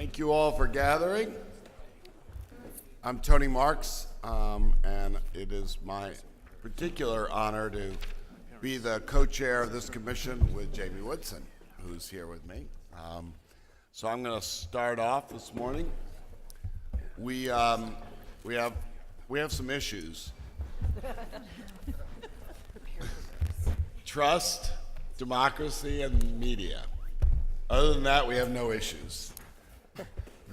Thank you all for gathering. I'm Tony Marks, and it is my particular honor to be the co-chair of this commission with Jamie Woodson, who's here with me. So I'm going to start off this morning. We have some issues. Trust, democracy, and media. Other than that, we have no issues.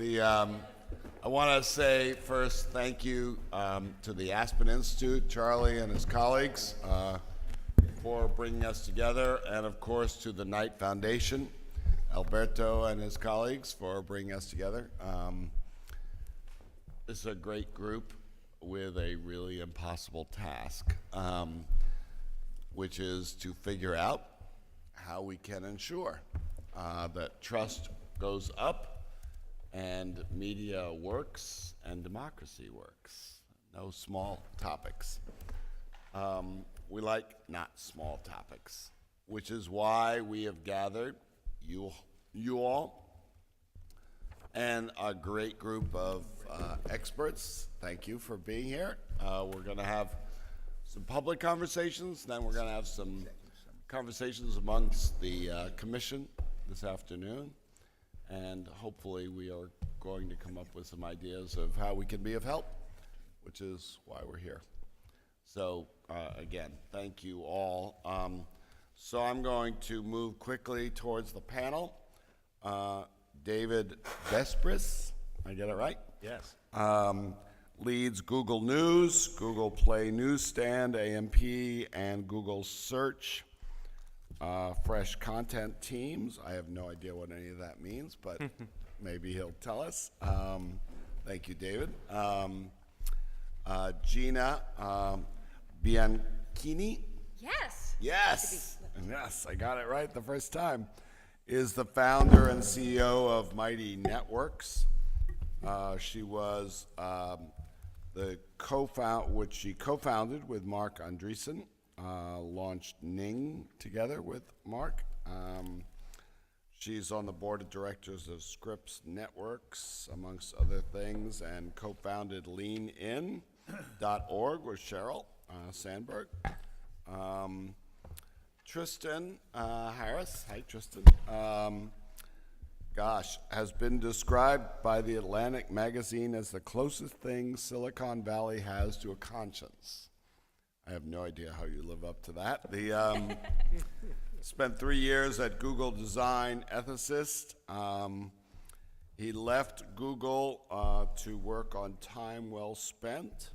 I want to say first thank you to the Aspen Institute, Charlie and his colleagues, for bringing us together, and of course to the Knight Foundation, Alberto and his colleagues for bringing us together. This is a great group with a really impossible task, which is to figure out how we can ensure that trust goes up and media works and democracy works. No small topics. We like not small topics, which is why we have gathered you all and a great group of experts. Thank you for being here. We're going to have some public conversations, then we're going to have some conversations amongst the commission this afternoon, and hopefully we are going to come up with some ideas of how we can be of help, which is why we're here. So again, thank you all. So I'm going to move quickly towards the panel. David Besbris, I get it right? Yes. Leads Google News, Google Play Newsstand, AMP, and Google Search fresh content teams. I have no idea what any of that means, but maybe he'll tell us. Thank you, David. Gina Bianchini. Yes. Yes. Yes, I got it right the first time. Is the founder and CEO of Mighty Networks. She was which she co-founded with Mark Andreessen. Launched Ning together with Mark. She's on the board of directors of Scripps Networks, amongst other things, and co-founded leanin.org with Sheryl Sandberg. Tristan Harris, hi Tristan, has been described by the Atlantic magazine as the closest thing Silicon Valley has to a conscience. I have no idea how you live up to that. Spent 3 years at Google Design Ethicist. He left Google to work on Time Well Spent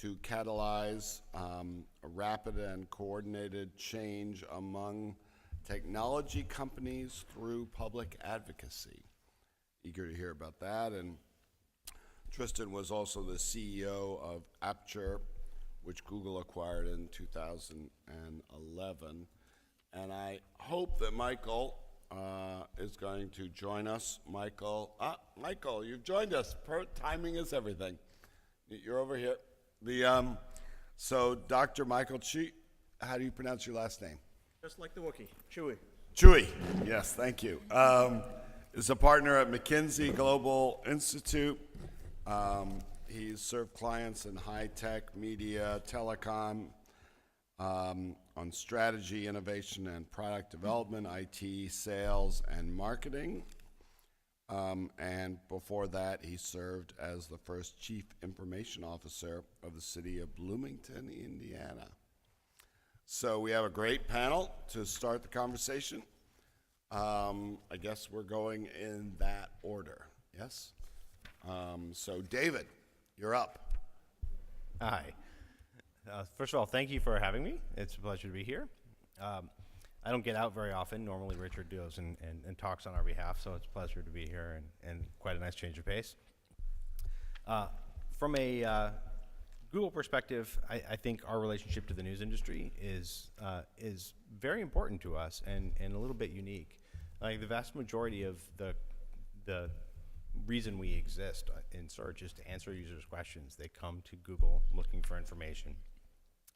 to catalyze a rapid and coordinated change among technology companies through public advocacy. Eager to hear about that. And Tristan was also the CEO of Aperture, which Google acquired in 2011. And I hope that Michael is going to join us. Michael, you've joined us. Timing is everything. You're over here. So Dr. Michael Chui, how do you pronounce your last name? Just like the Wookiee, Chui. Chui, yes, thank you. Is a partner at McKinsey Global Institute. He's served clients in high-tech, media, telecom, on strategy, innovation, and product development, IT, sales, and marketing. And before that, he served as the first Chief Information Officer of the city of Bloomington, Indiana. So we have a great panel to start the conversation. I guess we're going in that order, yes? So David, you're up. Hi. First of all, thank you for having me. It's a pleasure to be here. I don't get out very often. Normally Richard goes and talks on our behalf, so it's a pleasure to be here and quite a nice change of pace. From a Google perspective, I think our relationship to the news industry is very important to us and a little bit unique. Like the vast majority of the reason we exist in search is to answer users' questions. They come to Google looking for information,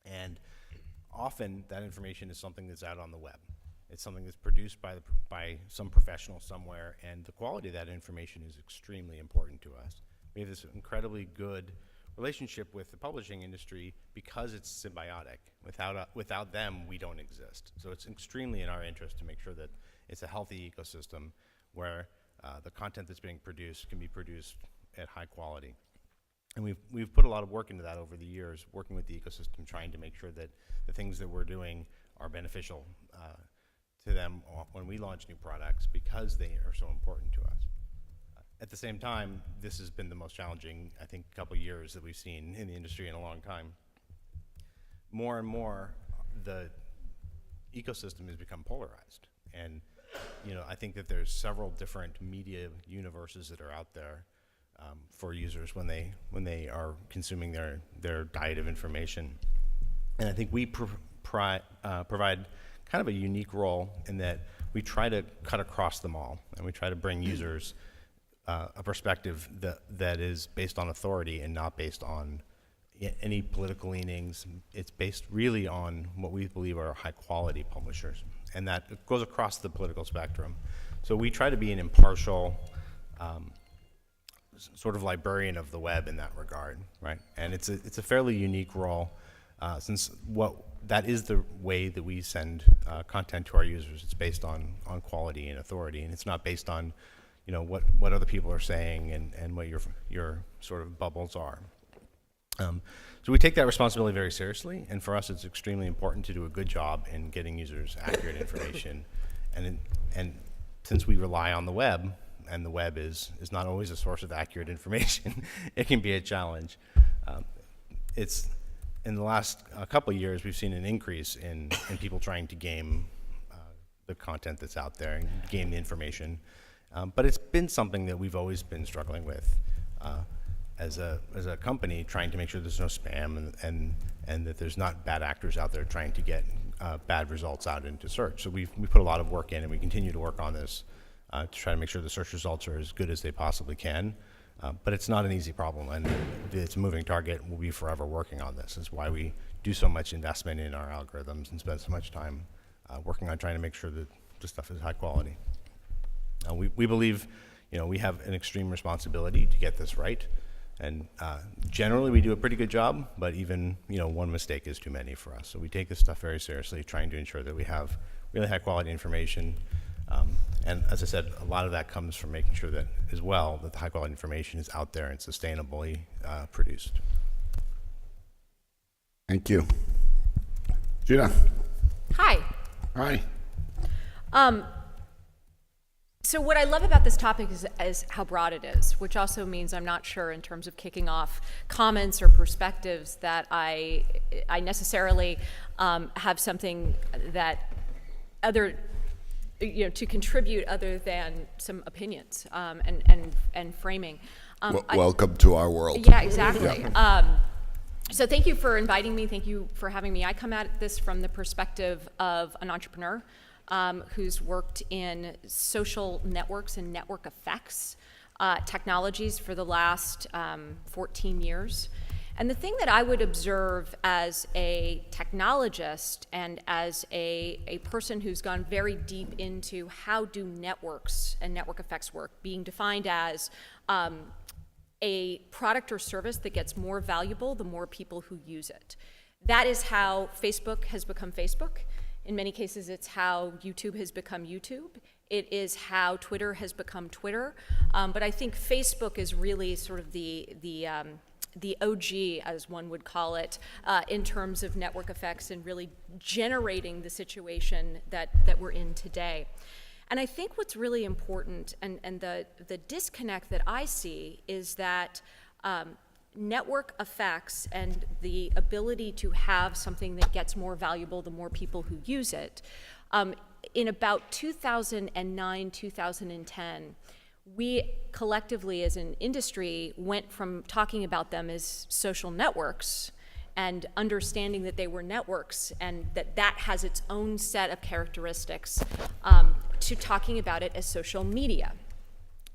and often that information is something that's out on the web. It's something that's produced by some professional somewhere, and the quality of that information is extremely important to us. We have this incredibly good relationship with the publishing industry because it's symbiotic. Without them, we don't exist. So it's extremely in our interest to make sure that it's a healthy ecosystem where the content that's being produced can be produced at high quality. And we've put a lot of work into that over the years, working with the ecosystem, trying to make sure that the things that we're doing are beneficial to them when we launch new products because they are so important to us. At the same time, this has been the most challenging, I think, couple years that we've seen in the industry in a long time. More and more, the ecosystem has become polarized. And I think that there's several different media universes that are out there for users when they are consuming their diet of information. And I think we provide kind of a unique role in that we try to cut across them all, and we try to bring users a perspective that is based on authority and not based on any political leanings. It's based really on what we believe are high-quality publishers, and that goes across the political spectrum. So we try to be an impartial sort of librarian of the web in that regard, right? And it's a fairly unique role, since that is the way that we send content to our users. It's based on quality and authority, and it's not based on what other people are saying and what your sort of bubbles are. So we take that responsibility very seriously, and for us it's extremely important to do a good job in getting users accurate information. And since we rely on the web, and the web is not always a source of accurate information, it can be a challenge. It's in the last couple of years, we've seen an increase in people trying to game the content that's out there and game the information. But it's been something that we've always been struggling with as a company, trying to make sure there's no spam and that there's not bad actors out there trying to get bad results out into search. So we put a lot of work in, and we continue to work on this to try to make sure the search results are as good as they possibly can. But it's not an easy problem, and it's a moving target. We'll be forever working on this. That's why we do so much investment in our algorithms and spend so much time working on trying to make sure that the stuff is high quality. We believe, we have an extreme responsibility to get this right, and generally we do a pretty good job. But even one mistake is too many for us. So we take this stuff very seriously, trying to ensure that we have really high quality information. And as I said, a lot of that comes from making sure that, as well, that the high quality information is out there and sustainably produced. Thank you. Gina. Hi. Hi. So what I love about this topic is how broad it is, which also means I'm not sure in terms of kicking off comments or perspectives that I necessarily have something that to contribute other than some opinions and framing. Welcome to our world. Yeah, exactly. So thank you for inviting me. Thank you for having me. I come at this from the perspective of an entrepreneur who's worked in social networks and network effects technologies for the last 14 years. And the thing that I would observe as a technologist and as a person who's gone very deep into how do networks and network effects work, being defined as a product or service that gets more valuable the more people who use it. That is how Facebook has become Facebook. In many cases, it's how YouTube has become YouTube. It is how Twitter has become Twitter. But I think Facebook is really sort of the OG, as one would call it, in terms of network effects and really generating the situation that we're in today. And I think what's really important, and the disconnect that I see, is that network effects and the ability to have something that gets more valuable the more people who use it. In about 2009, 2010, we collectively as an industry went from talking about them as social networks and understanding that they were networks and that has its own set of characteristics to talking about it as social media.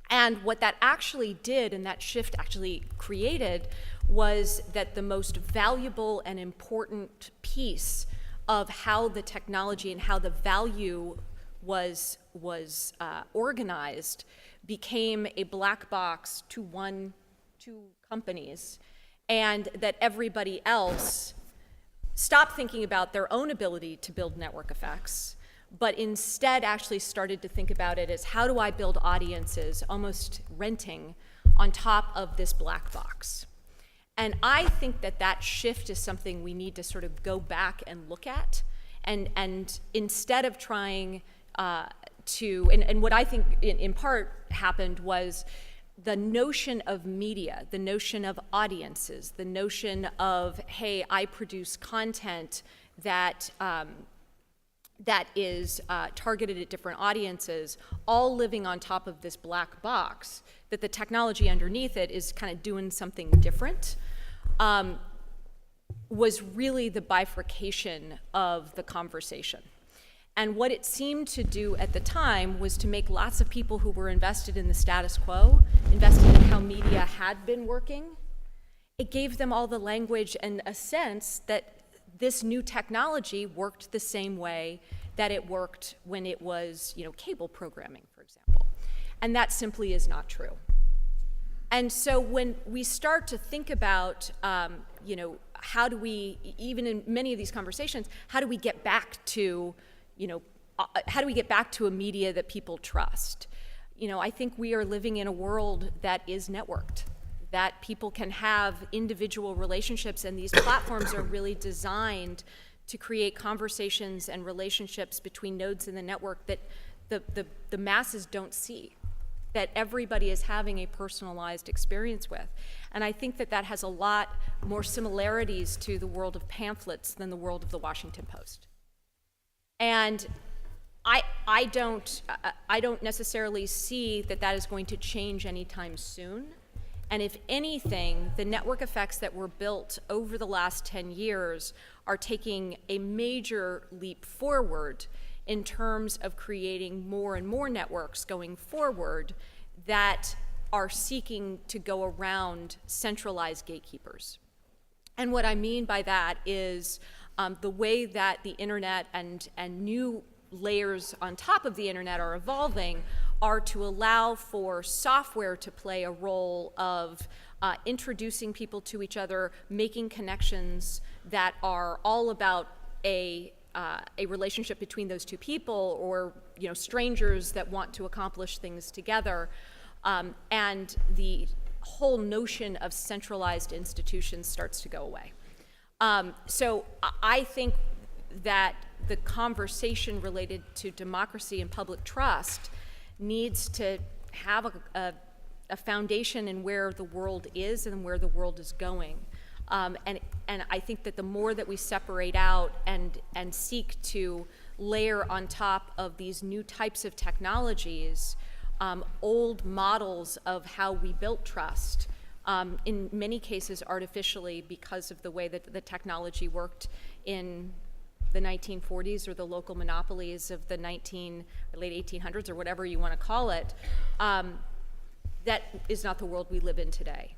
And what that actually did, and that shift actually created, was that the most valuable and important piece of how the technology and how the value was organized became a black box to two companies, and that everybody else stopped thinking about their own ability to build network effects, but instead actually started to think about it as, how do I build audiences, almost renting on top of this black box? And I think that that shift is something we need to sort of go back and look at, and instead of trying and what I think in part happened was the notion of media, the notion of audiences, the notion of, hey, I produce content that that is targeted at different audiences, all living on top of this black box, that the technology underneath it is kind of doing something different, was really the bifurcation of the conversation. And what it seemed to do at the time was to make lots of people who were invested in the status quo, invested in how media had been working. It gave them all the language and a sense that this new technology worked the same way that it worked when it was, cable programming, for example. And that simply is not true. And so when we start to think about, how do we, even in many of these conversations, how do we get back to how do we get back to a media that people trust? I think we are living in a world that is networked, that people can have individual relationships, and these platforms are really designed to create conversations and relationships between nodes in the network that the masses don't see, that everybody is having a personalized experience with. And I think that that has a lot more similarities to the world of pamphlets than the world of the Washington Post. And I don't necessarily see that that is going to change anytime soon. And if anything, the network effects that were built over the last 10 years are taking a major leap forward in terms of creating more and more networks going forward that are seeking to go around centralized gatekeepers. And what I mean by that is the way that the internet and new layers on top of the internet are evolving are to allow for software to play a role of introducing people to each other, making connections that are all about a relationship between those two people, or strangers that want to accomplish things together, and the whole notion of centralized institutions starts to go away. So I think that the conversation related to democracy and public trust needs to have a foundation in where the world is and where the world is going. And I think that the more that we separate out and seek to layer on top of these new types of technologies, old models of how we built trust, in many cases artificially because of the way that the technology worked in the 1940s or the local monopolies of the late 1800s or whatever you want to call it, that is not the world we live in today.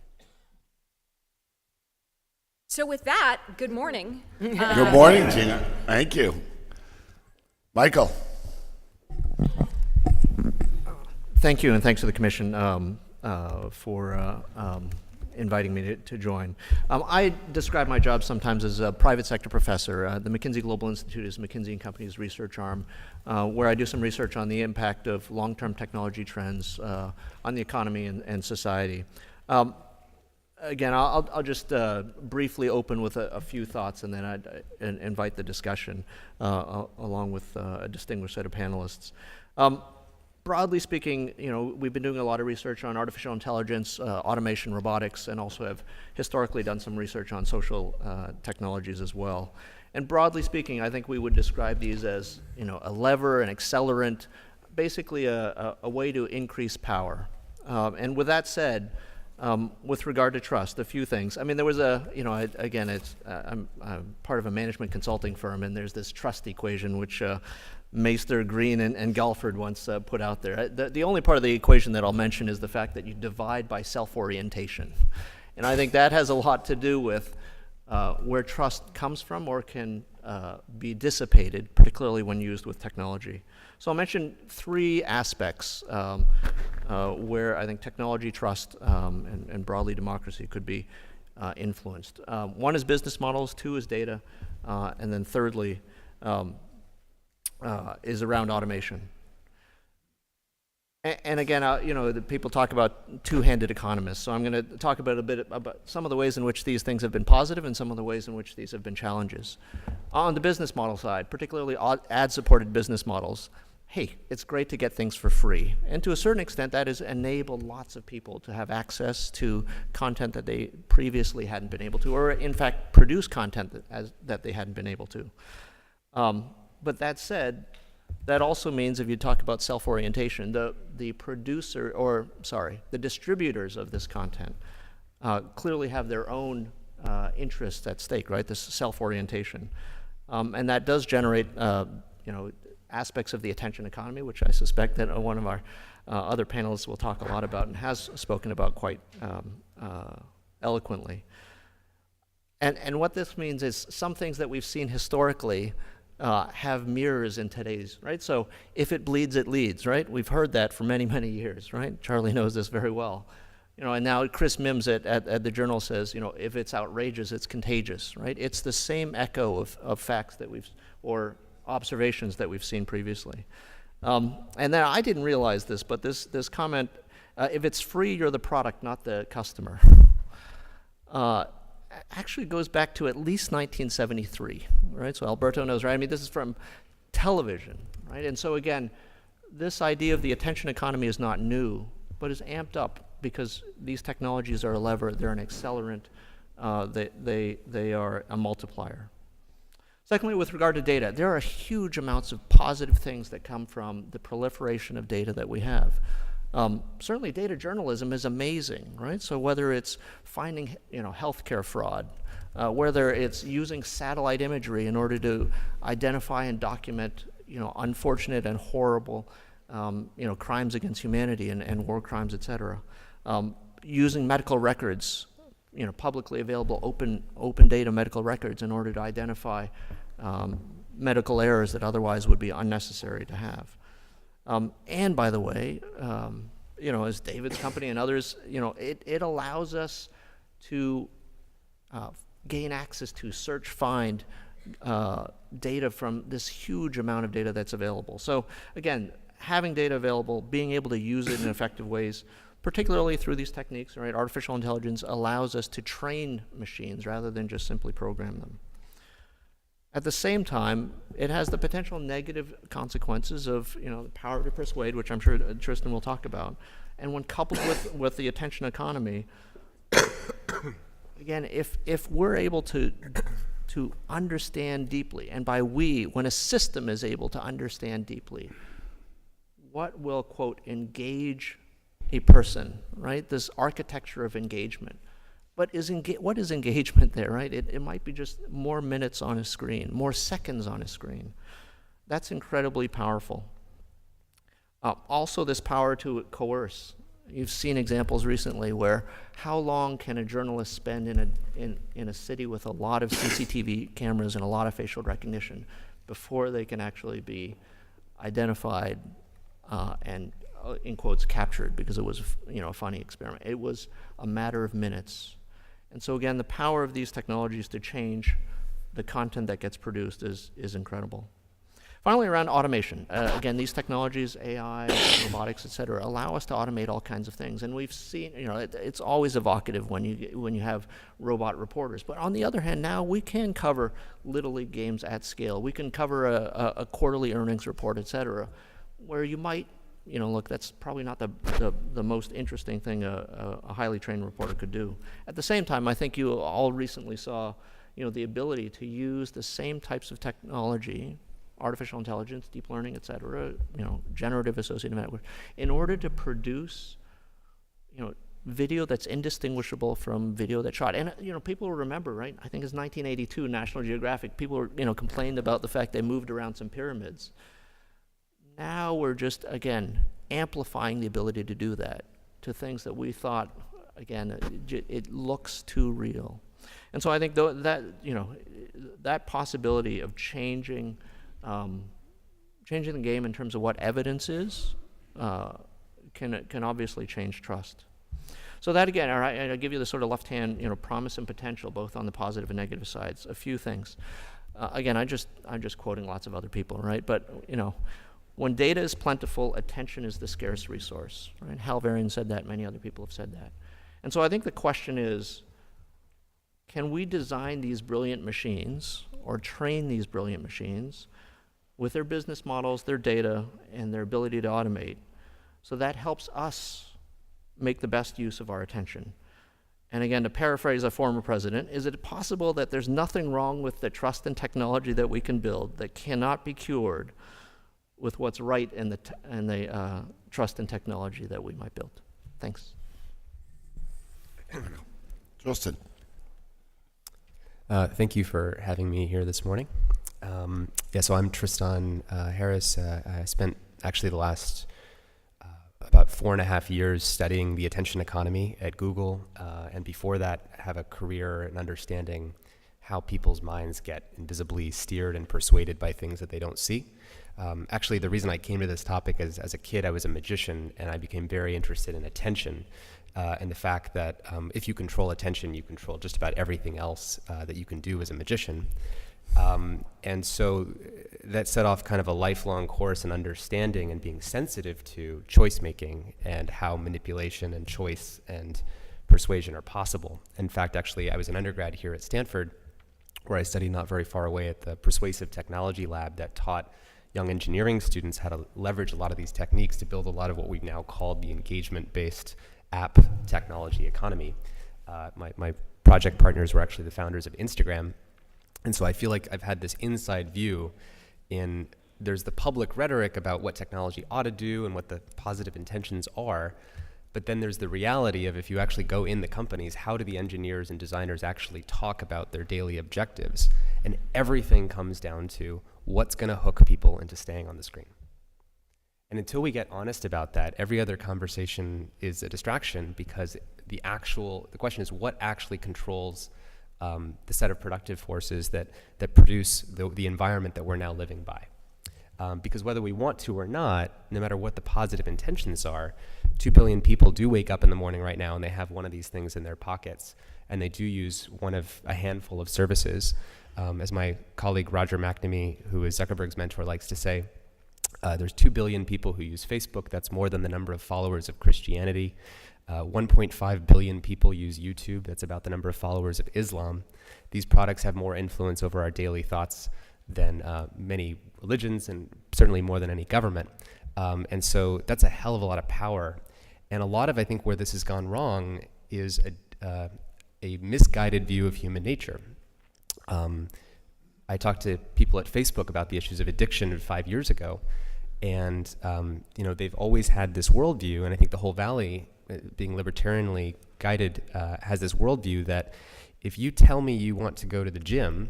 So with that, good morning. Good morning, Gina. Thank you. Michael. Thank you, and thanks to the Commission for inviting me to join. I describe my job sometimes as a private sector professor. The McKinsey Global Institute is McKinsey & Company's research arm, where I do some research on the impact of long-term technology trends on the economy and society. Again, I'll just briefly open with a few thoughts, and then I'd invite the discussion along with a distinguished set of panelists. Broadly speaking, we've been doing a lot of research on artificial intelligence, automation, robotics, and also have historically done some research on social technologies as well. And broadly speaking, I think we would describe these as, a lever, an accelerant, basically a way to increase power. And with that said, with regard to trust, a few things. I mean, there was again, I'm part of a management consulting firm, and there's this trust equation, which Meister, Green, and Galford once put out there. The only part of the equation that I'll mention is the fact that you divide by self-orientation. And I think that has a lot to do with where trust comes from or can be dissipated, particularly when used with technology. So I'll mention three aspects where I think technology, trust, and broadly democracy could be influenced. One is business models, two is data, and then thirdly is around automation. And again, the people talk about two-handed economists, so I'm going to talk about a bit about some of the ways in which these things have been positive and some of the ways in which these have been challenges. On the business model side, particularly ad-supported business models, hey, it's great to get things for free. And to a certain extent, that has enabled lots of people to have access to content that they previously hadn't been able to, or in fact, produce content that they hadn't been able to. But that said, that also means if you talk about self-orientation, the distributors of this content clearly have their own interests at stake, right? This self-orientation. And that does generate, aspects of the attention economy, which I suspect that one of our other panelists will talk a lot about and has spoken about quite eloquently. And what this means is some things that we've seen historically have mirrors in today's, right? So if it bleeds, it leads, right? We've heard that for many, many years, right? Charlie knows this very well. And now Chris Mims at the Journal says, if it's outrageous, it's contagious, right? It's the same echo of facts that or observations that we've seen previously. And then I didn't realize this, but this comment, if it's free, you're the product, not the customer, actually goes back to at least 1973, right? So Alberto knows, right? I mean, this is from television, right? And so again, this idea of the attention economy is not new, but is amped up because these technologies are a lever, they're an accelerant, they are a multiplier. Secondly, with regard to data, there are huge amounts of positive things that come from the proliferation of data that we have. Certainly data journalism is amazing, right? So whether it's finding, healthcare fraud, whether it's using satellite imagery in order to identify and document, unfortunate and horrible, crimes against humanity and war crimes, et cetera. Using medical records, publicly available open data medical records in order to identify medical errors that otherwise would be unnecessary to have. And by the way, as David's company and others, it allows us to gain access to search, find data from this huge amount of data that's available. So again, having data available, being able to use it in effective ways, particularly through these techniques, right? Artificial intelligence allows us to train machines rather than just simply program them. At the same time, it has the potential negative consequences of, the power to persuade, which I'm sure Tristan will talk about. And when coupled with the attention economy, again, if we're able to understand deeply, and by we, when a system is able to understand deeply, what will, quote, engage a person, right? This architecture of engagement. But what is engagement there, right? It might be just more minutes on a screen, more seconds on a screen. That's incredibly powerful. Also, this power to coerce. You've seen examples recently where how long can a journalist spend in a city with a lot of CCTV cameras and a lot of facial recognition before they can actually be identified and, in quotes, captured because it was a funny experiment. It was a matter of minutes. And so again, the power of these technologies to change the content that gets produced is incredible. Finally, around automation. Again, these technologies, AI, robotics, et cetera, allow us to automate all kinds of things. And we've seen, it's always evocative when you have robot reporters. But on the other hand, now we can cover Little League games at scale. We can cover a quarterly earnings report, et cetera, where you might, look, that's probably not the most interesting thing a highly trained reporter could do. At the same time, I think you all recently saw, the ability to use the same types of technology, artificial intelligence, deep learning, et cetera, generative associative network, in order to produce, video that's indistinguishable from video that's shot. And, people will remember, right? I think it's 1982, National Geographic, people, complained about the fact they moved around some pyramids. Now we're just, again, amplifying the ability to do that to things that we thought, again, it looks too real. And so I think that possibility of changing the game in terms of what evidence is can obviously change trust. So that again, all right, I'll give you the sort of left hand, promise and potential, both on the positive and negative sides. A few things. Again, I'm just quoting lots of other people, right? But when data is plentiful, attention is the scarce resource, right? Hal Varian said that. Many other people have said that. And so I think the question is, can we design these brilliant machines or train these brilliant machines with their business models, their data, and their ability to automate, so that helps us make the best use of our attention? And again, to paraphrase a former president, is it possible that there's nothing wrong with the trust and technology that we can build that cannot be cured with what's right in the trust and technology that we might build? Thanks. Justin. Thank you for having me here this morning. So I'm Tristan Harris. I spent actually the last about 4.5 years studying the attention economy at Google, and before that have a career in understanding how people's minds get invisibly steered and persuaded by things that they don't see. Actually, the reason I came to this topic is, as a kid, I was a magician, and I became very interested in attention, and the fact that if you control attention, you control just about everything else that you can do as a magician. And so that set off kind of a lifelong course in understanding and being sensitive to choice making and how manipulation and choice and persuasion are possible. In fact, actually, I was an undergrad here at Stanford, where I studied not very far away at the Persuasive Technology Lab that taught young engineering students how to leverage a lot of these techniques to build a lot of what we've now called the engagement-based app technology economy. My project partners were actually the founders of Instagram. And so I feel like I've had this inside view in, there's the public rhetoric about what technology ought to do and what the positive intentions are, but then there's the reality of, if you actually go in the companies, how do the engineers and designers actually talk about their daily objectives? And everything comes down to what's going to hook people into staying on the screen. And until we get honest about that, every other conversation is a distraction, because the question is, what actually controls the set of productive forces that produce the environment that we're now living by. Because whether we want to or not, no matter what the positive intentions are, 2 billion people do wake up in the morning right now and they have one of these things in their pockets, and they do use one of a handful of services. As my colleague Roger McNamee, who is Zuckerberg's mentor, likes to say, there's 2 billion people who use Facebook. That's more than the number of followers of Christianity. 1.5 billion people use YouTube. That's about the number of followers of Islam. These products have more influence over our daily thoughts than many religions, and certainly more than any government. And so that's a hell of a lot of power. And a lot of, I think, where this has gone wrong is a misguided view of human nature. I talked to people at Facebook about the issues of addiction 5 years ago, and they've always had this worldview, and I think the whole Valley, being libertarianly guided, has this worldview that if you tell me you want to go to the gym,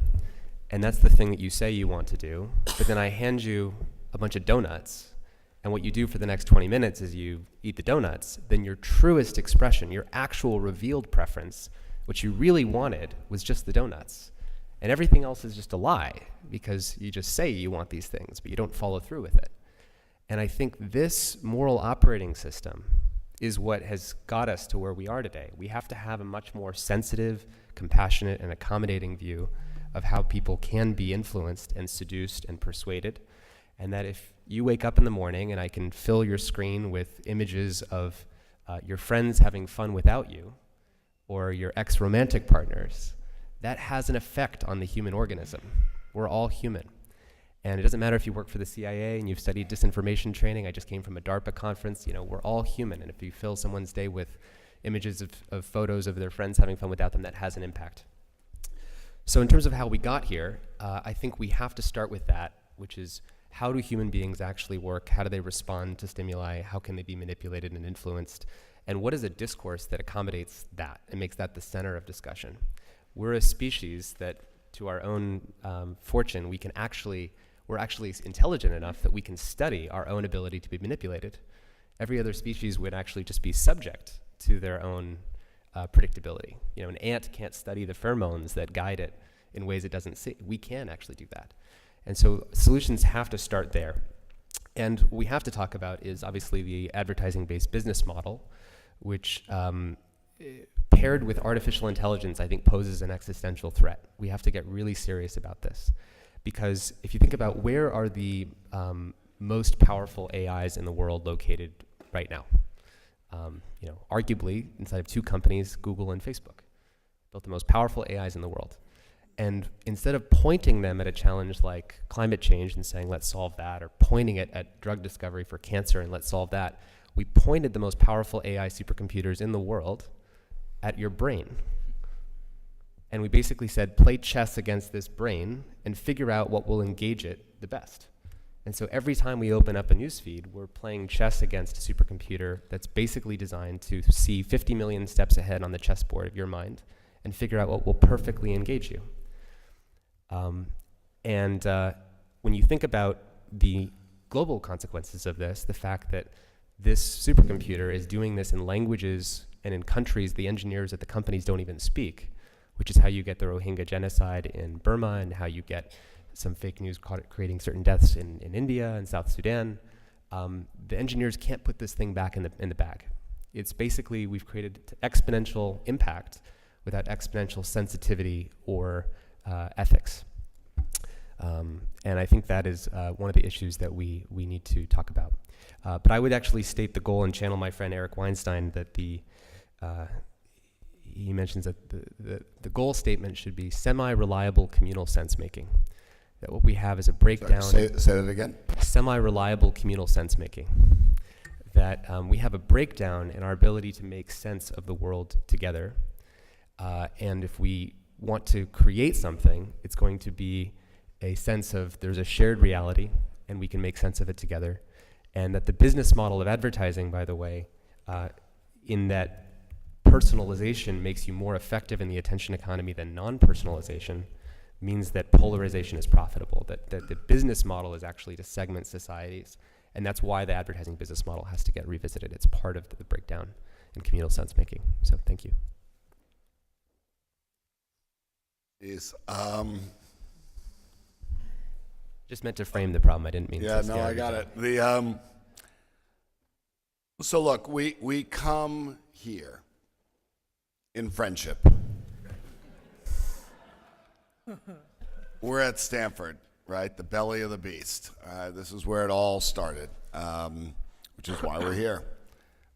and that's the thing that you say you want to do, but then I hand you a bunch of donuts, and what you do for the next 20 minutes is you eat the donuts, then your truest expression, your actual revealed preference, what you really wanted, was just the donuts. And everything else is just a lie, because you just say you want these things, but you don't follow through with it. And I think this moral operating system is what has got us to where we are today. We have to have a much more sensitive, compassionate, and accommodating view of how people can be influenced and seduced and persuaded. And that if you wake up in the morning and I can fill your screen with images of your friends having fun without you, or your ex-romantic partners, that has an effect on the human organism. We're all human. And it doesn't matter if you work for the CIA and you've studied disinformation training. I just came from a DARPA conference. We're all human. And if you fill someone's day with images of photos of their friends having fun without them, that has an impact. So in terms of how we got here, I think we have to start with that, which is, how do human beings actually work? How do they respond to stimuli? How can they be manipulated and influenced? And what is a discourse that accommodates that and makes that the center of discussion? We're a species that, to our own fortune, we're actually intelligent enough that we can study our own ability to be manipulated. Every other species would actually just be subject to their own predictability. You know, an ant can't study the pheromones that guide it in ways it doesn't see. We can actually do that. And so solutions have to start there. And what we have to talk about is obviously the advertising-based business model, which paired with artificial intelligence, I think poses an existential threat. We have to get really serious about this. Because if you think about where are the most powerful AIs in the world located right now? You know, arguably inside of two companies, Google and Facebook, built the most powerful AIs in the world. And instead of pointing them at a challenge like climate change and saying, let's solve that, or pointing it at drug discovery for cancer and let's solve that, we pointed the most powerful AI supercomputers in the world at your brain. And we basically said, play chess against this brain and figure out what will engage it the best. And so every time we open up a newsfeed, we're playing chess against a supercomputer that's basically designed to see 50 million steps ahead on the chessboard of your mind and figure out what will perfectly engage you. When you think about the global consequences of this, the fact that this supercomputer is doing this in languages and in countries the engineers at the companies don't even speak, which is how you get the Rohingya genocide in Burma and how you get some fake news creating certain deaths in India and South Sudan. The engineers can't put this thing back in the bag. It's basically, we've created exponential impact without exponential sensitivity or ethics. And I think that is one of the issues that we need to talk about. But I would actually state the goal and channel my friend Eric Weinstein that he mentions that the goal statement should be semi-reliable communal sense-making. That what we have is a breakdown. Sorry, say that again. Semi-reliable communal sense-making. That we have a breakdown in our ability to make sense of the world together. And if we want to create something, it's going to be a sense of there's a shared reality and we can make sense of it together. And that the business model of advertising, by the way, in that personalization makes you more effective in the attention economy than non-personalization, means that polarization is profitable, that the business model is actually to segment societies. And that's why the advertising business model has to get revisited. It's part of the breakdown in communal sense making. So thank you. Just meant to frame the problem. I didn't mean to. Yeah, no, I got it. So look, we come here in friendship. We're at Stanford, right? The belly of the beast. This is where it all started, which is why we're here.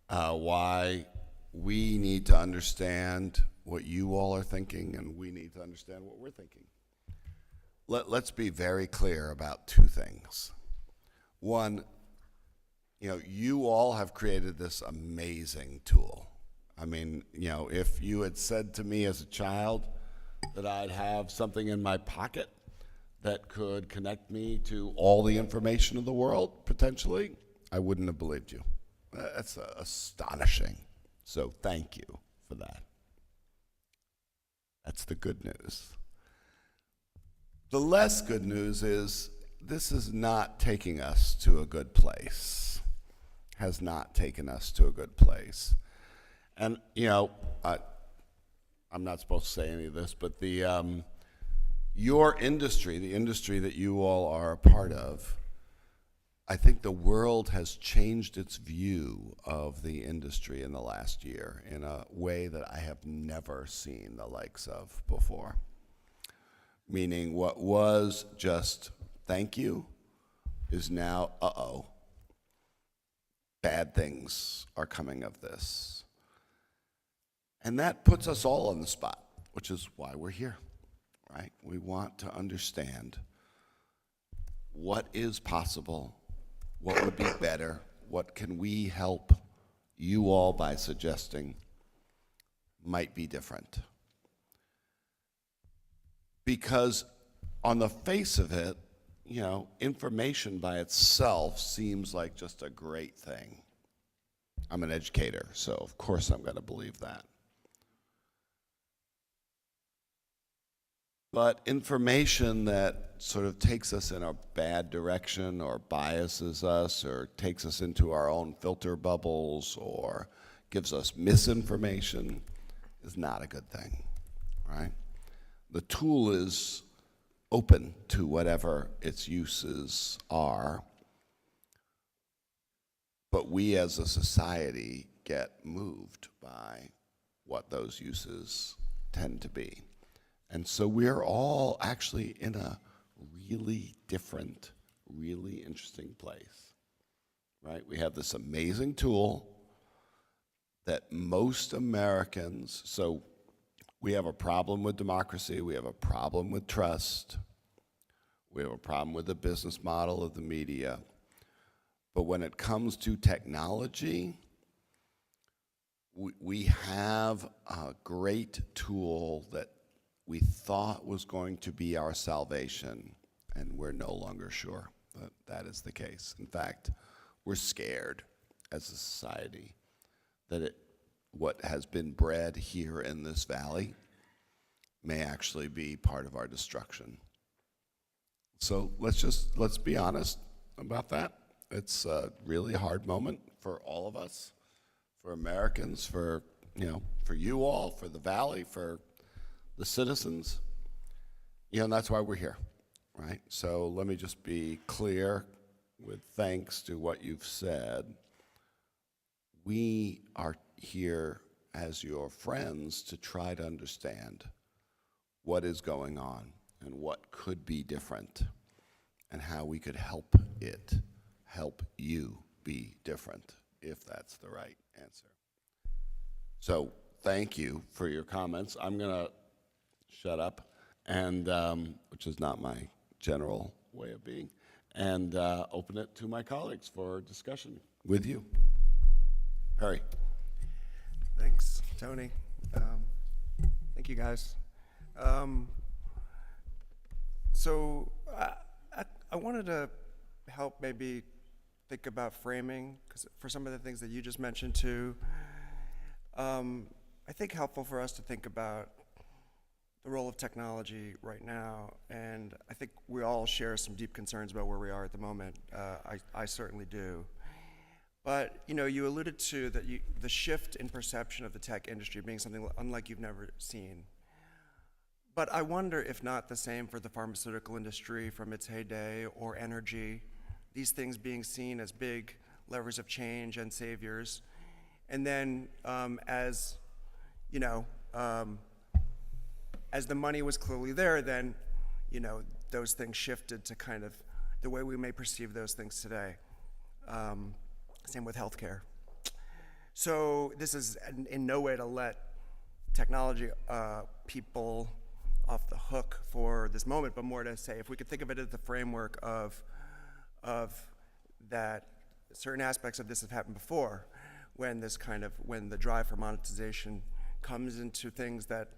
Why we need to understand what you all are thinking, and we need to understand what we're thinking. Let's be very clear about two things. One, you all have created this amazing tool. I mean, if you had said to me as a child that I'd have something in my pocket that could connect me to all the information of the world, potentially, I wouldn't have believed you. That's astonishing. So thank you for that. That's the good news. The less good news is this is not taking us to a good place. Has not taken us to a good place. And, I'm not supposed to say any of this, but your industry, the industry that you all are a part of, I think the world has changed its view of the industry in the last year in a way that I have never seen the likes of before. Meaning what was just thank you is now, bad things are coming of this. And that puts us all on the spot, which is why we're here, right? We want to understand what is possible, what would be better, what can we help you all by suggesting might be different. Because on the face of it, information by itself seems like just a great thing. I'm an educator, so of course I'm going to believe that. But information that sort of takes us in a bad direction or biases us or takes us into our own filter bubbles or gives us misinformation is not a good thing, right? The tool is open to whatever its uses are, but we as a society get moved by what those uses tend to be. And so we're all actually in a really different, really interesting place, right? We have this amazing tool that most Americans, so we have a problem with democracy, we have a problem with trust, we have a problem with the business model of the media, but when it comes to technology, we have a great tool that we thought was going to be our salvation, and we're no longer sure that that is the case. In fact, we're scared as a society that what has been bred here in this valley may actually be part of our destruction. So let's be honest about that. It's a really hard moment for all of us, for Americans, for you all, for the valley, for the citizens. And that's why we're here, right? So let me just be clear with thanks to what you've said. We are here as your friends to try to understand what is going on and what could be different and how we could help you be different, if that's the right answer. So thank you for your comments. I'm going to shut up, and which is not my general way of being, and open it to my colleagues for discussion with you. Harry. Thanks, Tony. Thank you, guys. So I wanted to help maybe think about framing, because for some of the things that you just mentioned too, I think helpful for us to think about the role of technology right now, and I think we all share some deep concerns about where we are at the moment. I certainly do. But you alluded to that the shift in perception of the tech industry being something unlike you've never seen. But I wonder if not the same for the pharmaceutical industry from its heyday, or energy, these things being seen as big levers of change and saviors. And then as the money was clearly there, then those things shifted to kind of the way we may perceive those things today. Same with healthcare. So this is in no way to let technology people off the hook for this moment, but more to say, if we could think of it as the framework of that certain aspects of this have happened before, when the drive for monetization comes into things that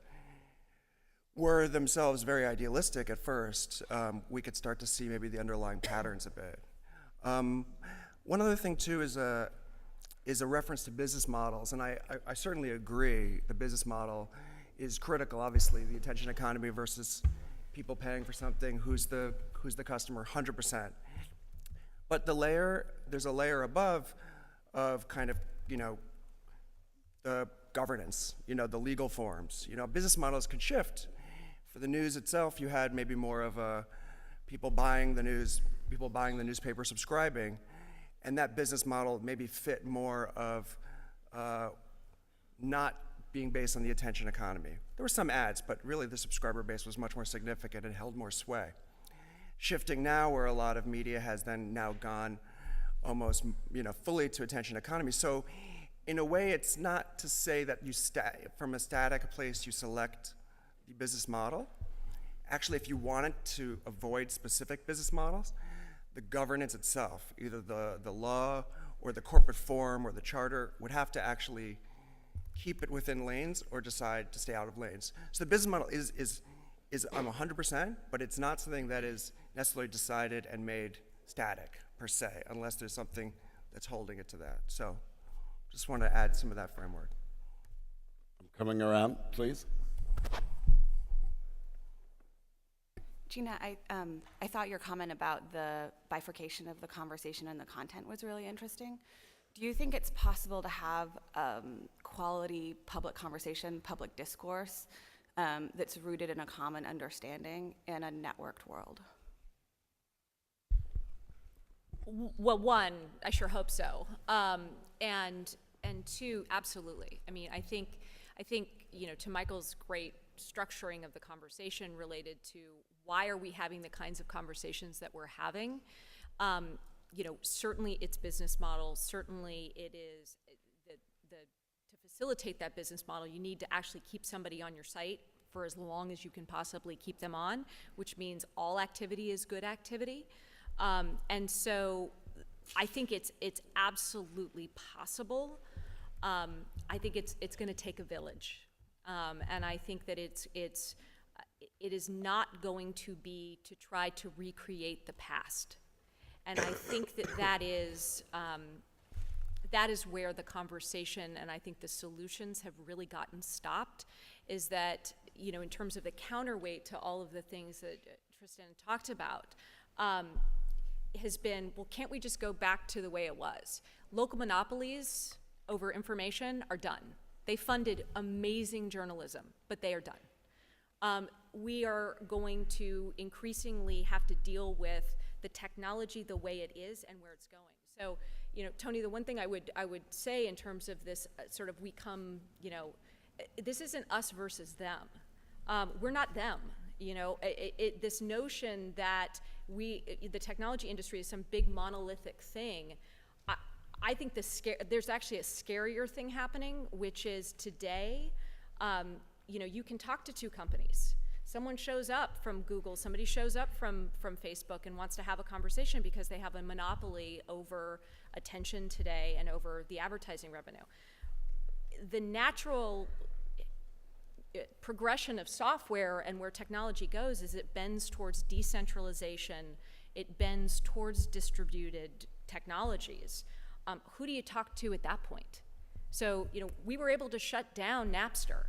were themselves very idealistic at first, we could start to see maybe the underlying patterns a bit. One other thing too is a reference to business models, and I certainly agree the business model is critical. Obviously, the attention economy versus people paying for something, who's the customer, 100%. But there's a layer above of kind of the governance, the legal forms. Business models could shift. For the news itself, you had maybe more of people buying the newspaper, subscribing, and that business model maybe fit more of not being based on the attention economy. There were some ads, but really the subscriber base was much more significant and held more sway. Shifting now, where a lot of media has then now gone almost fully to attention economy. So in a way, it's not to say that from a static place you select the business model. Actually, if you wanted to avoid specific business models, the governance itself, either the law or the corporate form or the charter, would have to actually keep it within lanes or decide to stay out of lanes. So the business model is 100%, but it's not something that is necessarily decided and made static per se, unless there's something that's holding it to that. So just want to add some of that framework. I'm coming around, please. Gina, I thought your comment about the bifurcation of the conversation and the content was really interesting. Do you think it's possible to have quality public conversation, public discourse that's rooted in a common understanding in a networked world? Well, one, I sure hope so, and two, absolutely. I mean, I think to Michael's great structuring of the conversation related to why are we having the kinds of conversations that we're having. Certainly it's business model. Certainly it is to facilitate that business model. You need to actually keep somebody on your site for as long as you can possibly keep them on, which means all activity is good activity. And so I think it's absolutely possible. I think it's going to take a village, and I think that it is not going to be to try to recreate the past, and I think that is where the conversation and I think the solutions have really gotten stopped. Is that in terms of the counterweight to all of the things that Tristan talked about. Has been, well, can't we just go back to the way it was? Local monopolies over information are done. They funded amazing journalism, but they are done. We are going to increasingly have to deal with the technology the way it is and where it's going. So, Tony, the one thing I would say in terms of this sort of this isn't us versus them. We're not them. This notion that the technology industry is some big monolithic thing, I think there's actually a scarier thing happening, which is today, you can talk to two companies. Someone shows up from Google, somebody shows up from Facebook and wants to have a conversation because they have a monopoly over attention today and over the advertising revenue. The natural progression of software and where technology goes is it bends towards decentralization, it bends towards distributed technologies. Who do you talk to at that point? So, we were able to shut down Napster,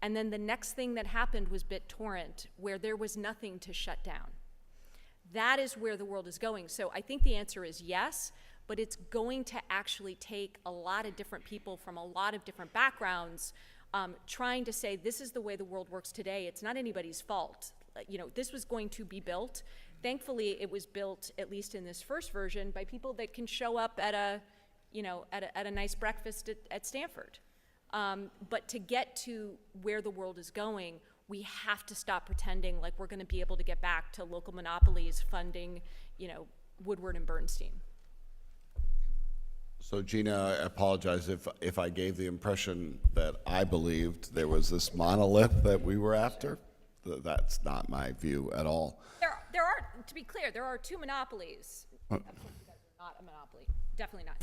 and then the next thing that happened was BitTorrent, where there was nothing to shut down. That is where the world is going. So I think the answer is yes, but it's going to actually take a lot of different people from a lot of different backgrounds trying to say this is the way the world works today. It's not anybody's fault. This was going to be built. Thankfully, it was built, at least in this first version, by people that can show up at a nice breakfast at Stanford. But to get to where the world is going, we have to stop pretending like we're going to be able to get back to local monopolies funding, Woodward and Bernstein. So Gina, I apologize if I gave the impression that I believed there was this monolith that we were after. That's not my view at all. There are, to be clear, there are two monopolies. Of course, you guys are not a monopoly. Definitely not.